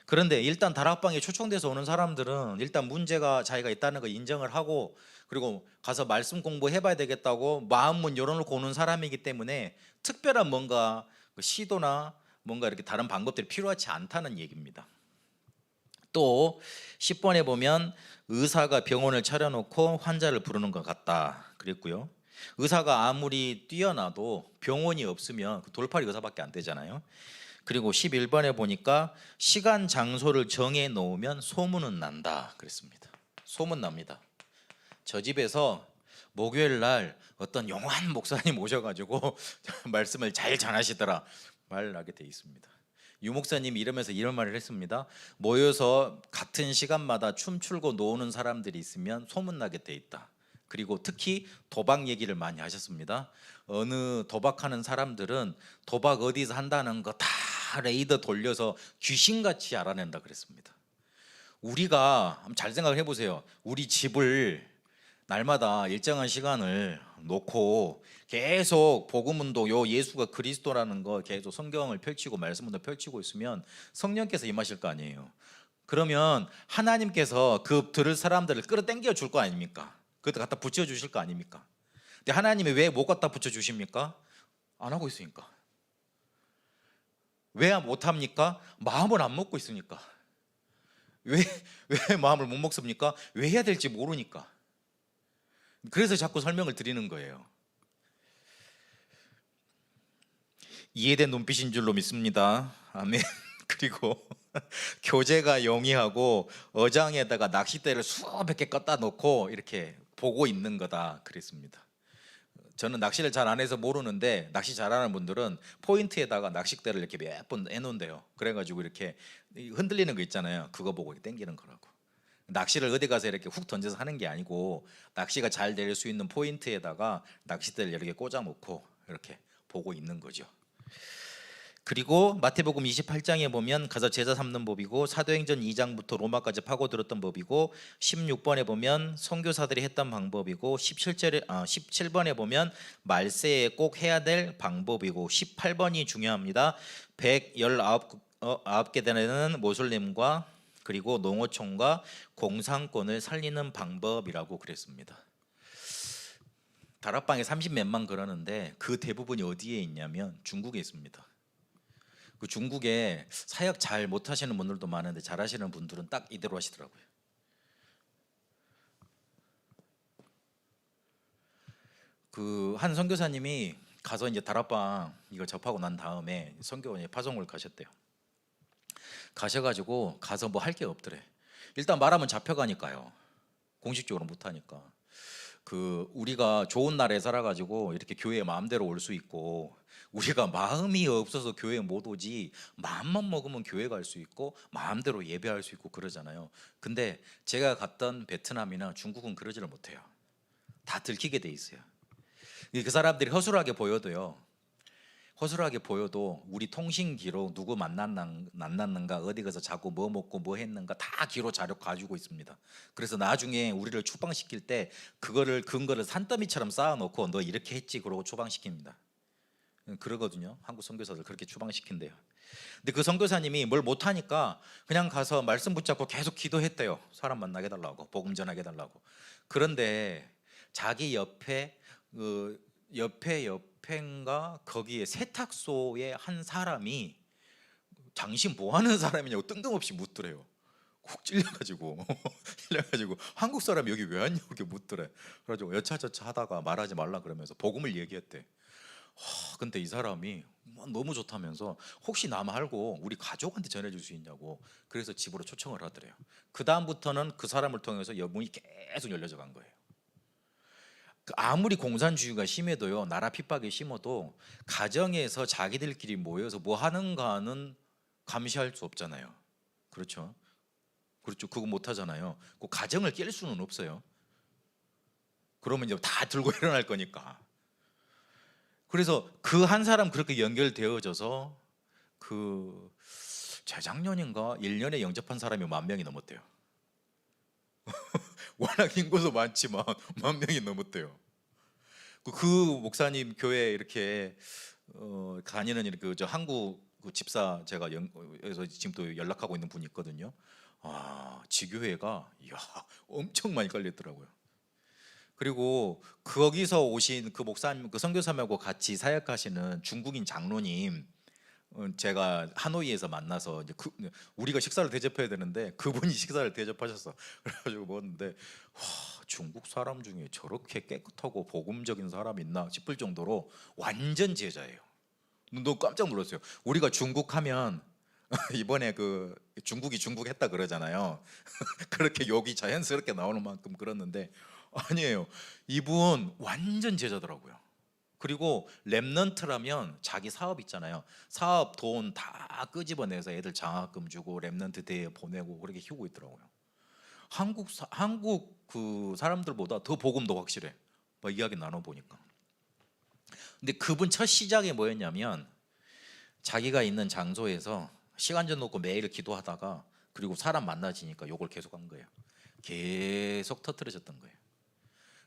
그런데 일단 다락방에 초청돼서 오는 사람들은 일단 문제가 자기가 있다는 거 인정을 하고 그리고 가서 말씀 공부해봐야 되겠다고 마음문 열어놓고 오는 사람이기 때문에 특별한 뭔가 시도나 뭔가 이렇게 다른 방법들이 필요하지 않다는 얘기입니다. 또 10번에 보면 의사가 병원을 차려놓고 환자를 부르는 것 같다 그랬고요. 의사가 아무리 뛰어나도 병원이 없으면 그 돌팔이 의사밖에 안 되잖아요. 그리고 11번에 보니까 시간 장소를 정해 놓으면 소문은 난다 그랬습니다. 소문 납니다. 저 집에서 목요일 날 어떤 용한 목사님 오셔가지고 말씀을 잘 전하시더라 말하게 돼 있습니다. 유 목사님이 이러면서 이런 말을 했습니다. 모여서 같은 시간마다 춤추고 노는 사람들이 있으면 소문나게 돼 있다. 그리고 특히 도박 얘기를 많이 하셨습니다. 어느 도박하는 사람들은 도박 어디서 한다는 거 다 레이더 돌려서 귀신같이 알아낸다 그랬습니다. 우리가 한번 잘 생각을 해보세요. 우리 집을 날마다 일정한 시간을 놓고 계속 복음운동, 요 예수가 그리스도라는 거 계속 성경을 펼치고 말씀을 펼치고 있으면 성령께서 임하실 거 아니에요. 그러면 하나님께서 그 들을 사람들을 끌어당겨 줄 거 아닙니까? 그것도 갖다 붙여 주실 거 아닙니까? 근데 하나님이 왜 못 갖다 붙여 주십니까? 안 하고 있으니까. 왜 못 합니까? 마음을 안 먹고 있으니까. 왜 마음을 못 먹습니까? 왜 해야 될지 모르니까. 그래서 자꾸 설명을 드리는 거예요. 이해된 눈빛인 줄로 믿습니다. 아멘. 그리고 교재가 영이하고 어장에다가 낚싯대를 수백 개 껐다 놓고 이렇게 보고 있는 거다 그랬습니다. 저는 낚시를 잘 안 해서 모르는데 낚시 잘하는 분들은 포인트에다가 낚싯대를 이렇게 몇 번 해놓은대요. 그래가지고 이렇게 흔들리는 거 있잖아요. 그거 보고 당기는 거라고. 낚시를 어디 가서 이렇게 훅 던져서 하는 게 아니고 낚시가 잘 될 수 있는 포인트에다가 낚싯대를 이렇게 꽂아 놓고 이렇게 보고 있는 거죠. 그리고 마태복음 28장에 보면 가서 제자 삼는 법이고, 사도행전 2장부터 로마까지 파고들었던 법이고, 16번에 보면 선교사들이 했던 방법이고, 17번에 보면 말세에 꼭 해야 될 방법이고, 18번이 중요합니다. 119개 되는 모슬림과 그리고 농어촌과 공산권을 살리는 방법이라고 그랬습니다. 다락방에 30몇만 그러는데 그 대부분이 어디에 있냐면 중국에 있습니다. 그 중국에 사역 잘 못하시는 분들도 많은데 잘하시는 분들은 딱 이대로 하시더라고요. 그 한 선교사님이 가서 이제 다락방 이거 접하고 난 다음에 선교원에 파송을 가셨대요. 가셔가지고 가서 뭐 할 게 없더래. 일단 말하면 잡혀가니까요. 공식적으로 못하니까. 그 우리가 좋은 날에 살아가지고 이렇게 교회에 마음대로 올 수 있고, 우리가 마음이 없어서 교회에 못 오지 마음만 먹으면 교회 갈 수 있고 마음대로 예배할 수 있고 그러잖아요. 근데 제가 갔던 베트남이나 중국은 그러지를 못해요. 다 들키게 돼 있어요. 그 사람들이 허술하게 보여도요, 허술하게 보여도 우리 통신 기록, 누구 만났는가, 어디 가서 자고 뭐 먹고 뭐 했는가 다 기록 자료 가지고 있습니다. 그래서 나중에 우리를 추방시킬 때 그거를 근거를 산더미처럼 쌓아놓고 너 이렇게 했지 그러고 추방시킵니다. 그러거든요. 한국 선교사들 그렇게 추방시킨대요. 근데 그 선교사님이 뭘 못하니까 그냥 가서 말씀 붙잡고 계속 기도했대요. 사람 만나게 해달라고, 복음 전하게 해달라고. 그런데 자기 옆에인가 거기에 세탁소에 한 사람이 당신 뭐 하는 사람이냐고 뜬금없이 묻더래요. 콕 찔려가지고 찔려가지고 한국 사람이 여기 왜 왔냐고 이렇게 묻더래. 그래가지고 여차저차 하다가 말하지 말라 그러면서 복음을 얘기했대. 근데 이 사람이 너무 좋다면서 혹시 나 말고 우리 가족한테 전해줄 수 있냐고, 그래서 집으로 초청을 하더래요. 그 다음부터는 그 사람을 통해서 문이 계속 열려져 간 거예요. 아무리 공산주의가 심해도요, 나라 핍박이 심어도 가정에서 자기들끼리 모여서 뭐 하는가는 감시할 수 없잖아요. 그렇죠? 그렇죠. 그거 못 하잖아요. 그 가정을 깰 수는 없어요. 그러면 이제 다 들고 일어날 거니까. 그래서 그 한 사람 그렇게 연결되어져서 그 재작년인가 1년에 영접한 사람이 10,000명이 넘었대요. 워낙 인구도 많지만 10,000명이 넘었대요. 그 목사님 교회 이렇게 다니는 이렇게 저 한국 그 집사 제가 여기서 지금 또 연락하고 있는 분이 있거든요. 지교회가 이야 엄청 많이 깔렸더라고요. 그리고 거기서 오신 그 목사님, 그 선교사님하고 같이 사역하시는 중국인 장로님 제가 하노이에서 만나서 이제 우리가 식사를 대접해야 되는데 그분이 식사를 대접하셨어. 그래가지고 먹었는데 와, 중국 사람 중에 저렇게 깨끗하고 복음적인 사람이 있나 싶을 정도로 완전 제자예요. 너무 깜짝 놀랐어요. 우리가 중국 하면 이번에 그 중국이 중국 했다 그러잖아요. 그렇게 욕이 자연스럽게 나오는 만큼 그랬는데 아니에요. 이분 완전 제자더라고요. 그리고 랩넌트라면 자기 사업 있잖아요. 사업 돈 다 끄집어내서 애들 장학금 주고 랩넌트 대회 보내고 그렇게 키우고 있더라고요. 한국 그 사람들보다 더 복음도 확실해. 뭐 이야기 나눠 보니까. 근데 그분 첫 시작이 뭐였냐면 자기가 있는 장소에서 시간 좀 놓고 매일 기도하다가 그리고 사람 만나지니까 욕을 계속 한 거예요. 계속 터뜨려졌던 거예요.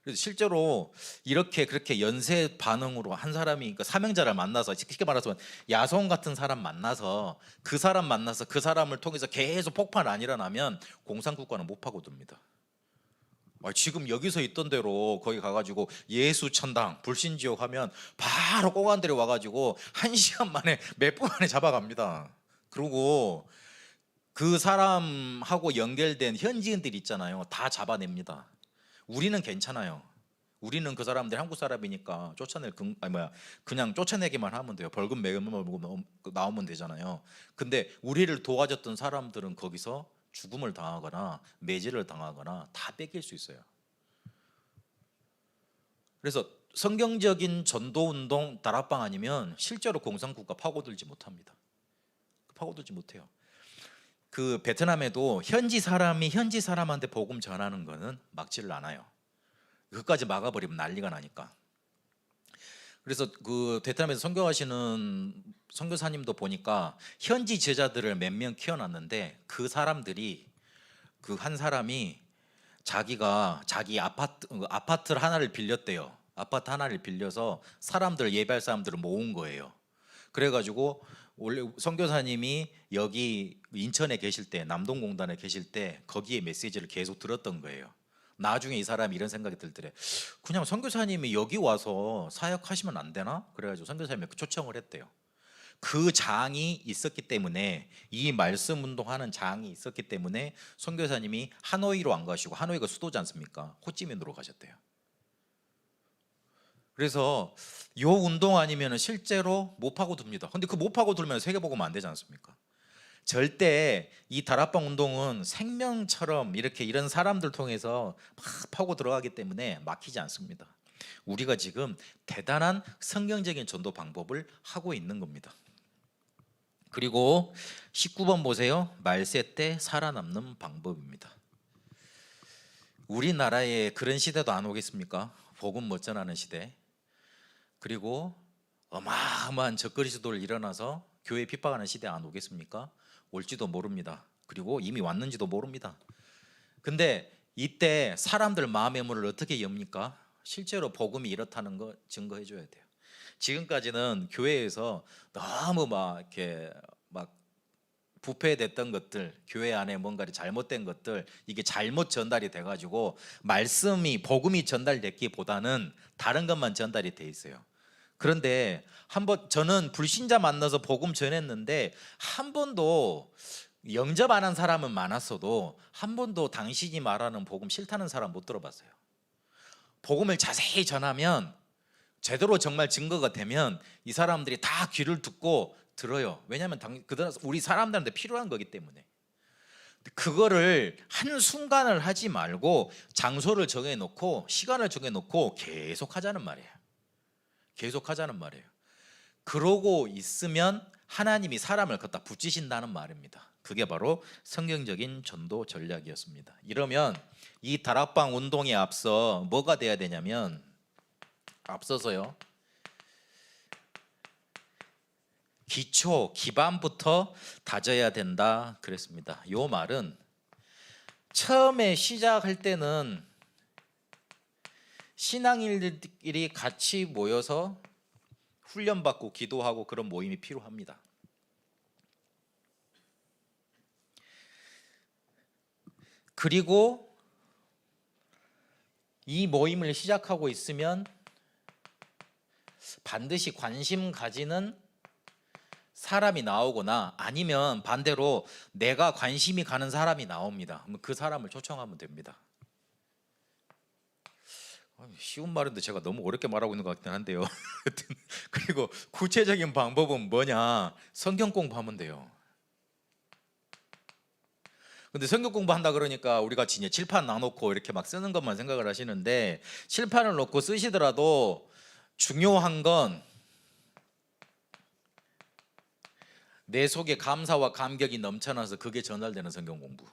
그래서 실제로 이렇게 그렇게 연쇄 반응으로 한 사람이 그러니까 사명자를 만나서 쉽게 말해서 야손 같은 사람 만나서 그 사람 만나서 그 사람을 통해서 계속 폭발 안 일어나면 공산국가는 못 파고듭니다. 지금 여기서 있던 대로 거기 가가지고 예수 천당 불신지옥 하면 바로 공안들이 와가지고 1시간 만에 몇 분 만에 잡아갑니다. 그리고 그 사람하고 연결된 현지인들 있잖아요. 다 잡아냅니다. 우리는 괜찮아요. 우리는 그 사람들이 한국 사람이니까 그냥 쫓아내기만 하면 돼요. 벌금 매기면 나오면 되잖아요. 근데 우리를 도와줬던 사람들은 거기서 죽음을 당하거나 매질을 당하거나 다 뺏길 수 있어요. 그래서 성경적인 전도운동 다락방 아니면 실제로 공산국가 파고들지 못합니다. 파고들지 못해요. 그 베트남에도 현지 사람이 현지 사람한테 복음 전하는 거는 막지를 않아요. 그것까지 막아버리면 난리가 나니까. 그래서 그 베트남에서 선교하시는 선교사님도 보니까 현지 제자들을 몇 명 키워놨는데 그 사람들이 그 한 사람이 자기가 자기 아파트를 하나를 빌렸대요. 아파트 하나를 빌려서 사람들 예배할 사람들을 모은 거예요. 그래가지고 원래 선교사님이 여기 인천에 계실 때 남동공단에 계실 때 거기에 메시지를 계속 들었던 거예요. 나중에 이 사람이 이런 생각이 들더래. 그냥 선교사님이 여기 와서 사역하시면 안 되나? 그래가지고 선교사님이 초청을 했대요. 그 장이 있었기 때문에 이 말씀 운동하는 장이 있었기 때문에 선교사님이 하노이로 안 가시고 하노이가 수도지 않습니까? 호찌민으로 가셨대요. 그래서 요 운동 아니면 실제로 못 파고듭니다. 근데 그 못 파고들면 세계복음 안 되지 않습니까? 절대 이 다락방 운동은 생명처럼 이렇게 이런 사람들 통해서 막 파고 들어가기 때문에 막히지 않습니다. 우리가 지금 대단한 성경적인 전도 방법을 하고 있는 겁니다. 그리고 19번 보세요. 말세 때 살아남는 방법입니다. 우리나라에 그런 시대도 안 오겠습니까? 복음 못 전하는 시대. 그리고 어마어마한 적그리스도를 일어나서 교회 핍박하는 시대 안 오겠습니까? 올지도 모릅니다. 그리고 이미 왔는지도 모릅니다. 근데 이때 사람들 마음의 문을 어떻게 엽니까? 실제로 복음이 이렇다는 거 증거해 줘야 돼요. 지금까지는 교회에서 너무 막 이렇게 막 부패됐던 것들, 교회 안에 뭔가 잘못된 것들, 이게 잘못 전달이 돼가지고 말씀이 복음이 전달됐기보다는 다른 것만 전달이 돼 있어요. 그런데 한번 저는 불신자 만나서 복음 전했는데 한 번도 영접 안 한 사람은 많았어도 한 번도 당신이 말하는 복음 싫다는 사람 못 들어봤어요. 복음을 자세히 전하면 제대로 정말 증거가 되면 이 사람들이 다 귀를 듣고 들어요. 왜냐하면 우리 사람들한테 필요한 거기 때문에. 그거를 한순간을 하지 말고 장소를 정해놓고 시간을 정해놓고 계속 하자는 말이에요. 계속 하자는 말이에요. 그러고 있으면 하나님이 사람을 갖다 붙이신다는 말입니다. 그게 바로 성경적인 전도 전략이었습니다. 이러면 이 다락방 운동에 앞서 뭐가 돼야 되냐면 앞서서요. 기반부터 다져야 된다 그랬습니다. 이 말은 처음에 시작할 때는 신앙인들이 같이 모여서 훈련받고 기도하고 그런 모임이 필요합니다. 그리고 이 모임을 시작하고 있으면 반드시 관심 가지는 사람이 나오거나 아니면 반대로 내가 관심이 가는 사람이 나옵니다. 그럼 그 사람을 초청하면 됩니다. 쉬운 말인데 제가 너무 어렵게 말하고 있는 것 같긴 한데요. 그리고 구체적인 방법은 뭐냐? 성경 공부하면 돼요. 근데 성경 공부한다 그러니까 우리가 진짜 칠판 놔놓고 이렇게 막 쓰는 것만 생각을 하시는데, 칠판을 놓고 쓰시더라도 중요한 건 내 속에 감사와 감격이 넘쳐나서 그게 전달되는 성경 공부.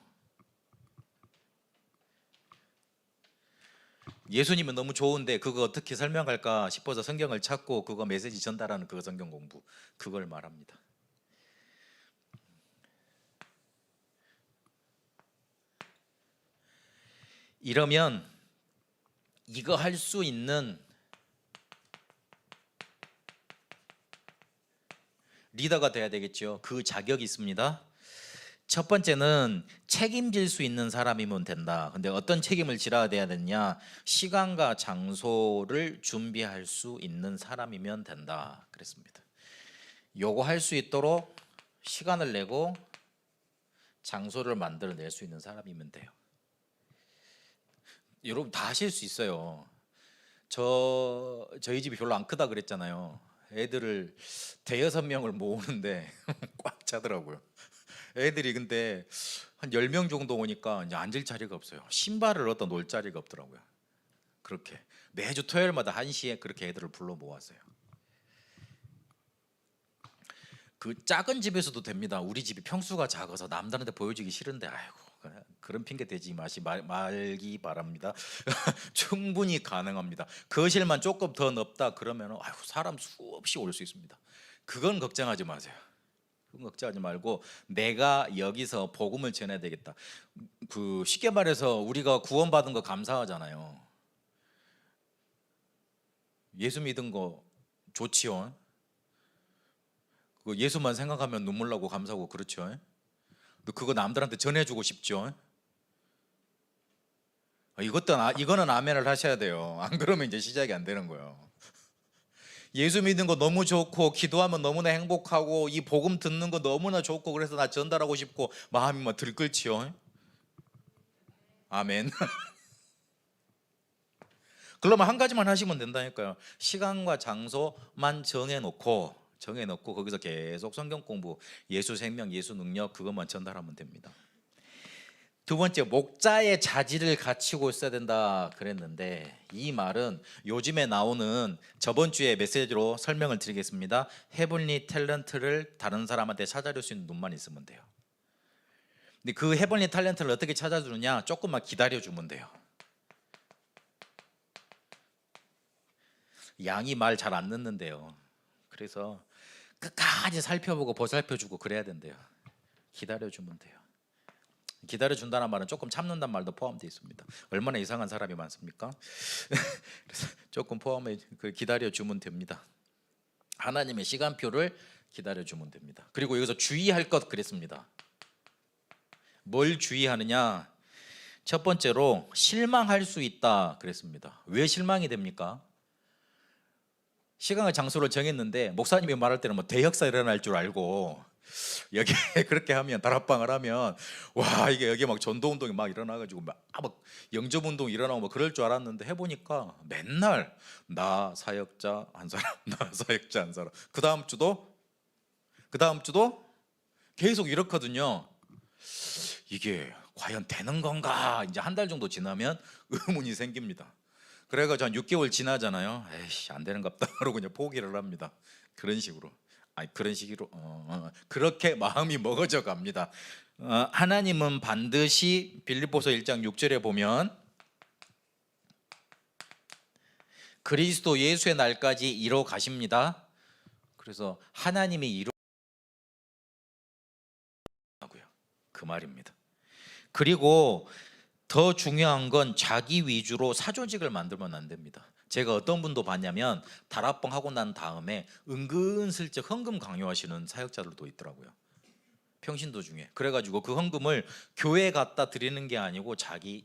예수님은 너무 좋은데 그거 어떻게 설명할까 싶어서 성경을 찾고 그거 메시지 전달하는 그 성경 공부, 그걸 말합니다. 이러면 이거 할 수 있는 리더가 돼야 되겠죠. 그 자격이 있습니다. 첫 번째는 책임질 수 있는 사람이면 된다. 근데 어떤 책임을 지어야 되냐? 시간과 장소를 준비할 수 있는 사람이면 된다 그랬습니다. 요거 할 수 있도록 시간을 내고 장소를 만들어낼 수 있는 사람이면 돼요. 여러분 다 하실 수 있어요. 저희 집이 별로 안 크다 그랬잖아요. 애들을 대여섯 명을 모으는데 꽉 차더라고요. 애들이 근데 한 10명 정도 오니까 이제 앉을 자리가 없어요. 신발을 얻어 놓을 자리가 없더라고요. 그렇게 매주 토요일마다 1시에 그렇게 애들을 불러 모았어요. 그 작은 집에서도 됩니다. 우리 집이 평수가 작아서 남들한테 보여주기 싫은데, 아이고 그런 핑계 대지 말기 바랍니다. 충분히 가능합니다. 거실만 조금 더 넓다 그러면 아이고 사람 수없이 올 수 있습니다. 그건 걱정하지 마세요. 그건 걱정하지 말고 내가 여기서 복음을 전해야 되겠다. 그 쉽게 말해서 우리가 구원받은 거 감사하잖아요. 예수 믿은 거 좋지요. 그 예수만 생각하면 눈물 나고 감사하고 그렇죠. 그거 남들한테 전해주고 싶죠. 이거는 아멘을 하셔야 돼요. 안 그러면 이제 시작이 안 되는 거예요. 예수 믿는 거 너무 좋고 기도하면 너무나 행복하고 이 복음 듣는 거 너무나 좋고 그래서 나 전달하고 싶고 마음이 막 들끓지요. 아멘. 그러면 한 가지만 하시면 된다니까요. 시간과 장소만 정해놓고 거기서 계속 성경 공부, 예수 생명, 예수 능력 그것만 전달하면 됩니다. 두 번째, 목자의 자질을 갖추고 있어야 된다 그랬는데, 이 말은 요즘에 나오는 저번 주에 메시지로 설명을 드리겠습니다. 헤븐리 탤런트를 다른 사람한테 찾아줄 수 있는 눈만 있으면 돼요. 근데 그 헤븐리 탤런트를 어떻게 찾아주느냐? 조금만 기다려주면 돼요. 양이 말 잘 안 듣는데요. 그래서 끝까지 살펴보고 보살펴주고 그래야 된대요. 기다려주면 돼요. 기다려준다는 말은 조금 참는다는 말도 포함되어 있습니다. 얼마나 이상한 사람이 많습니까? 그래서 조금 포함해 기다려주면 됩니다. 하나님의 시간표를 기다려주면 됩니다. 그리고 여기서 주의할 것 그랬습니다. 뭘 주의하느냐? 첫 번째로 실망할 수 있다 그랬습니다. 왜 실망이 됩니까? 시간과 장소를 정했는데 목사님이 말할 때는 뭐 대역사 일어날 줄 알고 여기 그렇게 하면 다락방을 하면 와 이게 여기 막 전도운동이 막 일어나가지고 막 영접운동 일어나고 뭐 그럴 줄 알았는데 해보니까 맨날 나 사역자 한 사람 나 사역자 한 사람 그 다음 주도 계속 이렇거든요. 이게 과연 되는 건가? 이제 한 달 정도 지나면 의문이 생깁니다. 그래가지고 한 6개월 지나잖아요. 에이씨 안 되는갑다 그러고 그냥 포기를 합니다. 그런 식으로 그렇게 마음이 먹어져 갑니다. 하나님은 반드시 빌립보서 1장 6절에 보면 그리스도 예수의 날까지 이뤄 가십니다. 그래서 하나님이 이루고요 그 말입니다. 그리고 더 중요한 건 자기 위주로 사조직을 만들면 안 됩니다. 제가 어떤 분도 봤냐면 다락방 하고 난 다음에 은근슬쩍 헌금 강요하시는 사역자들도 있더라고요. 평신도 중에. 그래가지고 그 헌금을 교회에 갖다 드리는 게 아니고 자기가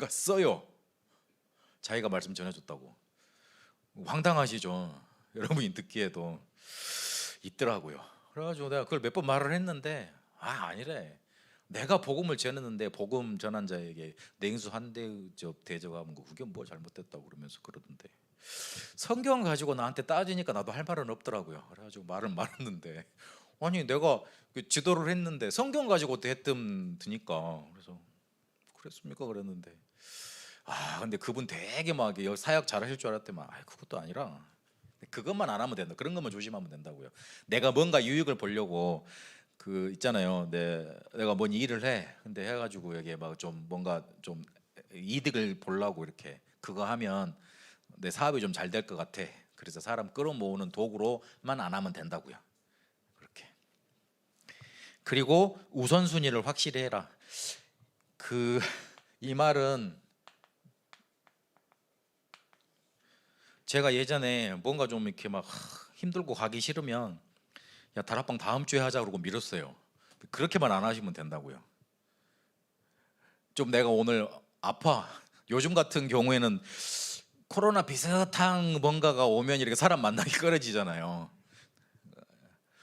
써요. 자기가 말씀 전해줬다고. 황당하시죠? 여러분이 듣기에도. 있더라고요. 그래가지고 내가 그걸 몇 번 말을 했는데 아니래. 내가 복음을 전했는데 복음 전한 자에게 냉수 한 대접 대접하면 그게 뭐 잘못됐다고 그러면서 그러던데 성경 가지고 나한테 따지니까 나도 할 말은 없더라고요. 그래가지고 말은 말았는데 아니 내가 그 지도를 했는데 성경 가지고 대뜸 드니까 그래서 그랬습니까 그랬는데 근데 그분 되게 막 사역 잘하실 줄 알았더만 그것도 아니라 그것만 안 하면 된다. 그런 것만 조심하면 된다고요. 내가 뭔가 유익을 보려고 그 있잖아요. 내가 뭔 일을 해. 근데 해가지고 여기에 막 좀 뭔가 좀 이득을 보려고 이렇게 그거 하면 내 사업이 좀 잘 될 것 같아. 그래서 사람 끌어모으는 도구로만 안 하면 된다고요. 그렇게. 그리고 우선순위를 확실히 해라. 이 말은 제가 예전에 뭔가 좀 이렇게 막 힘들고 가기 싫으면 야 다락방 다음 주에 하자 그러고 미뤘어요. 그렇게만 안 하시면 된다고요. 좀 내가 오늘 아파. 요즘 같은 경우에는 코로나 비슷한 뭔가가 오면 이렇게 사람 만나기 꺼려지잖아요.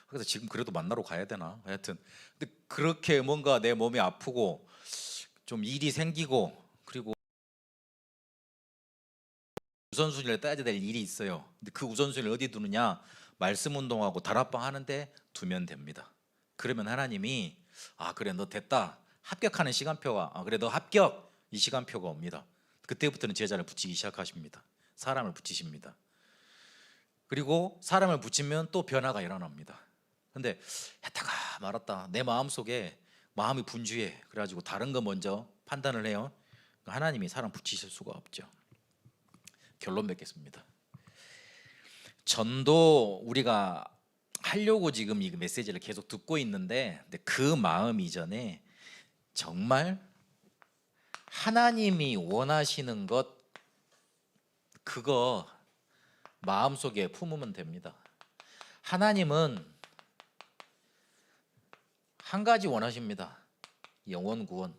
그래서 지금 그래도 만나러 가야 되나? 하여튼 근데 그렇게 뭔가 내 몸이 아프고 좀 일이 생기고 그리고 우선순위를 따야 될 일이 있어요. 근데 그 우선순위를 어디 두느냐? 말씀 운동하고 다락방 하는데 두면 됩니다. 그러면 하나님이 그래 너 됐다. 합격하는 시간표가 그래 너 합격 이 시간표가 옵니다. 그때부터는 제자를 붙이기 시작하십니다. 사람을 붙이십니다. 그리고 사람을 붙이면 또 변화가 일어납니다. 근데 했다가 말았다. 내 마음속에 마음이 분주해. 그래가지고 다른 거 먼저 판단을 해요. 하나님이 사람 붙이실 수가 없죠. 결론 맺겠습니다. 전도 우리가 하려고 지금 이 메시지를 계속 듣고 있는데 그 마음 이전에 정말 하나님이 원하시는 것 그거 마음속에 품으면 됩니다. 하나님은 한 가지 원하십니다. 영원 구원.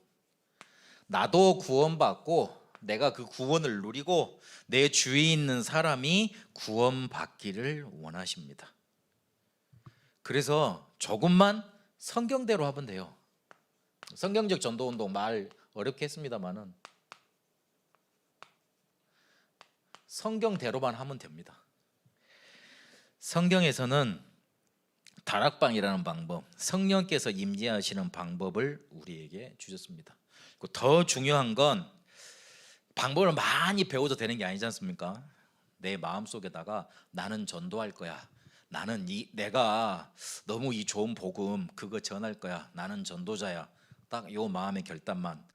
나도 구원받고 내가 그 구원을 누리고 내 주위에 있는 사람이 구원받기를 원하십니다. 그래서 조금만 성경대로 하면 돼요. 성경적 전도운동 말 어렵게 했습니다만은 성경대로만 하면 됩니다. 성경에서는 다락방이라는 방법, 성령께서 임재하시는 방법을 우리에게 주셨습니다. 더 중요한 건 방법을 많이 배워도 되는 게 아니지 않습니까? 내 마음속에다가 나는 전도할 거야. 나는 내가 너무 이 좋은 복음 그거 전할 거야. 나는 전도자야. 딱 요 마음의 결단만,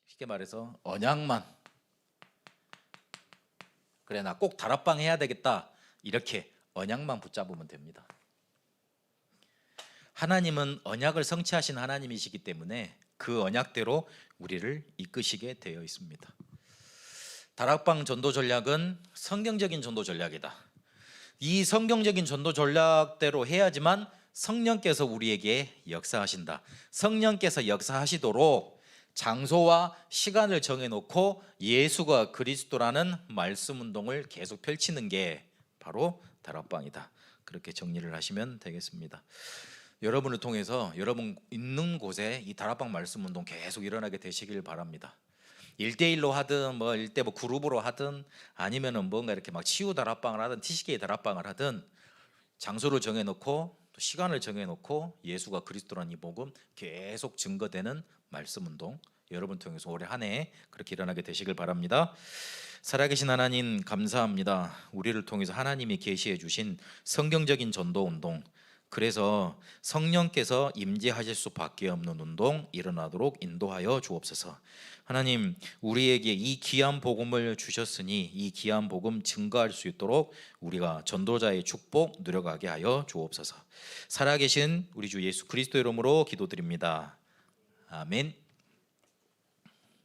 쉽게 말해서 언약만, 그래 나 꼭 다락방 해야 되겠다. 이렇게 언약만 붙잡으면 됩니다. 하나님은 언약을 성취하신 하나님이시기 때문에 그 언약대로 우리를 이끄시게 되어 있습니다. 다락방 전도 전략은 성경적인 전도 전략이다. 이 성경적인 전도 전략대로 해야지만 성령께서 우리에게 역사하신다. 성령께서 역사하시도록 장소와 시간을 정해놓고 예수가 그리스도라는 말씀 운동을 계속 펼치는 게 바로 다락방이다. 그렇게 정리를 하시면 되겠습니다. 여러분을 통해서 여러분 있는 곳에 이 다락방 말씀 운동 계속 일어나게 되시길 바랍니다. 1대1로 하든 뭐 그룹으로 하든 아니면은 뭔가 이렇게 막 치유 다락방을 하든 TCK 다락방을 하든 장소를 정해놓고 또 시간을 정해놓고 예수가 그리스도라는 이 복음 계속 증거되는 말씀 운동 여러분 통해서 올해 한 해 그렇게 일어나게 되시길 바랍니다. 살아계신 하나님 감사합니다. 우리를 통해서 하나님이 계시해 주신 성경적인 전도 운동, 그래서 성령께서 임재하실 수밖에 없는 운동 일어나도록 인도하여 주옵소서. 하나님, 우리에게 이 귀한 복음을 주셨으니 이 귀한 복음 증거할 수 있도록 우리가 전도자의 축복 누려가게 하여 주옵소서. 살아계신 우리 주 예수 그리스도 이름으로 기도드립니다. 아멘.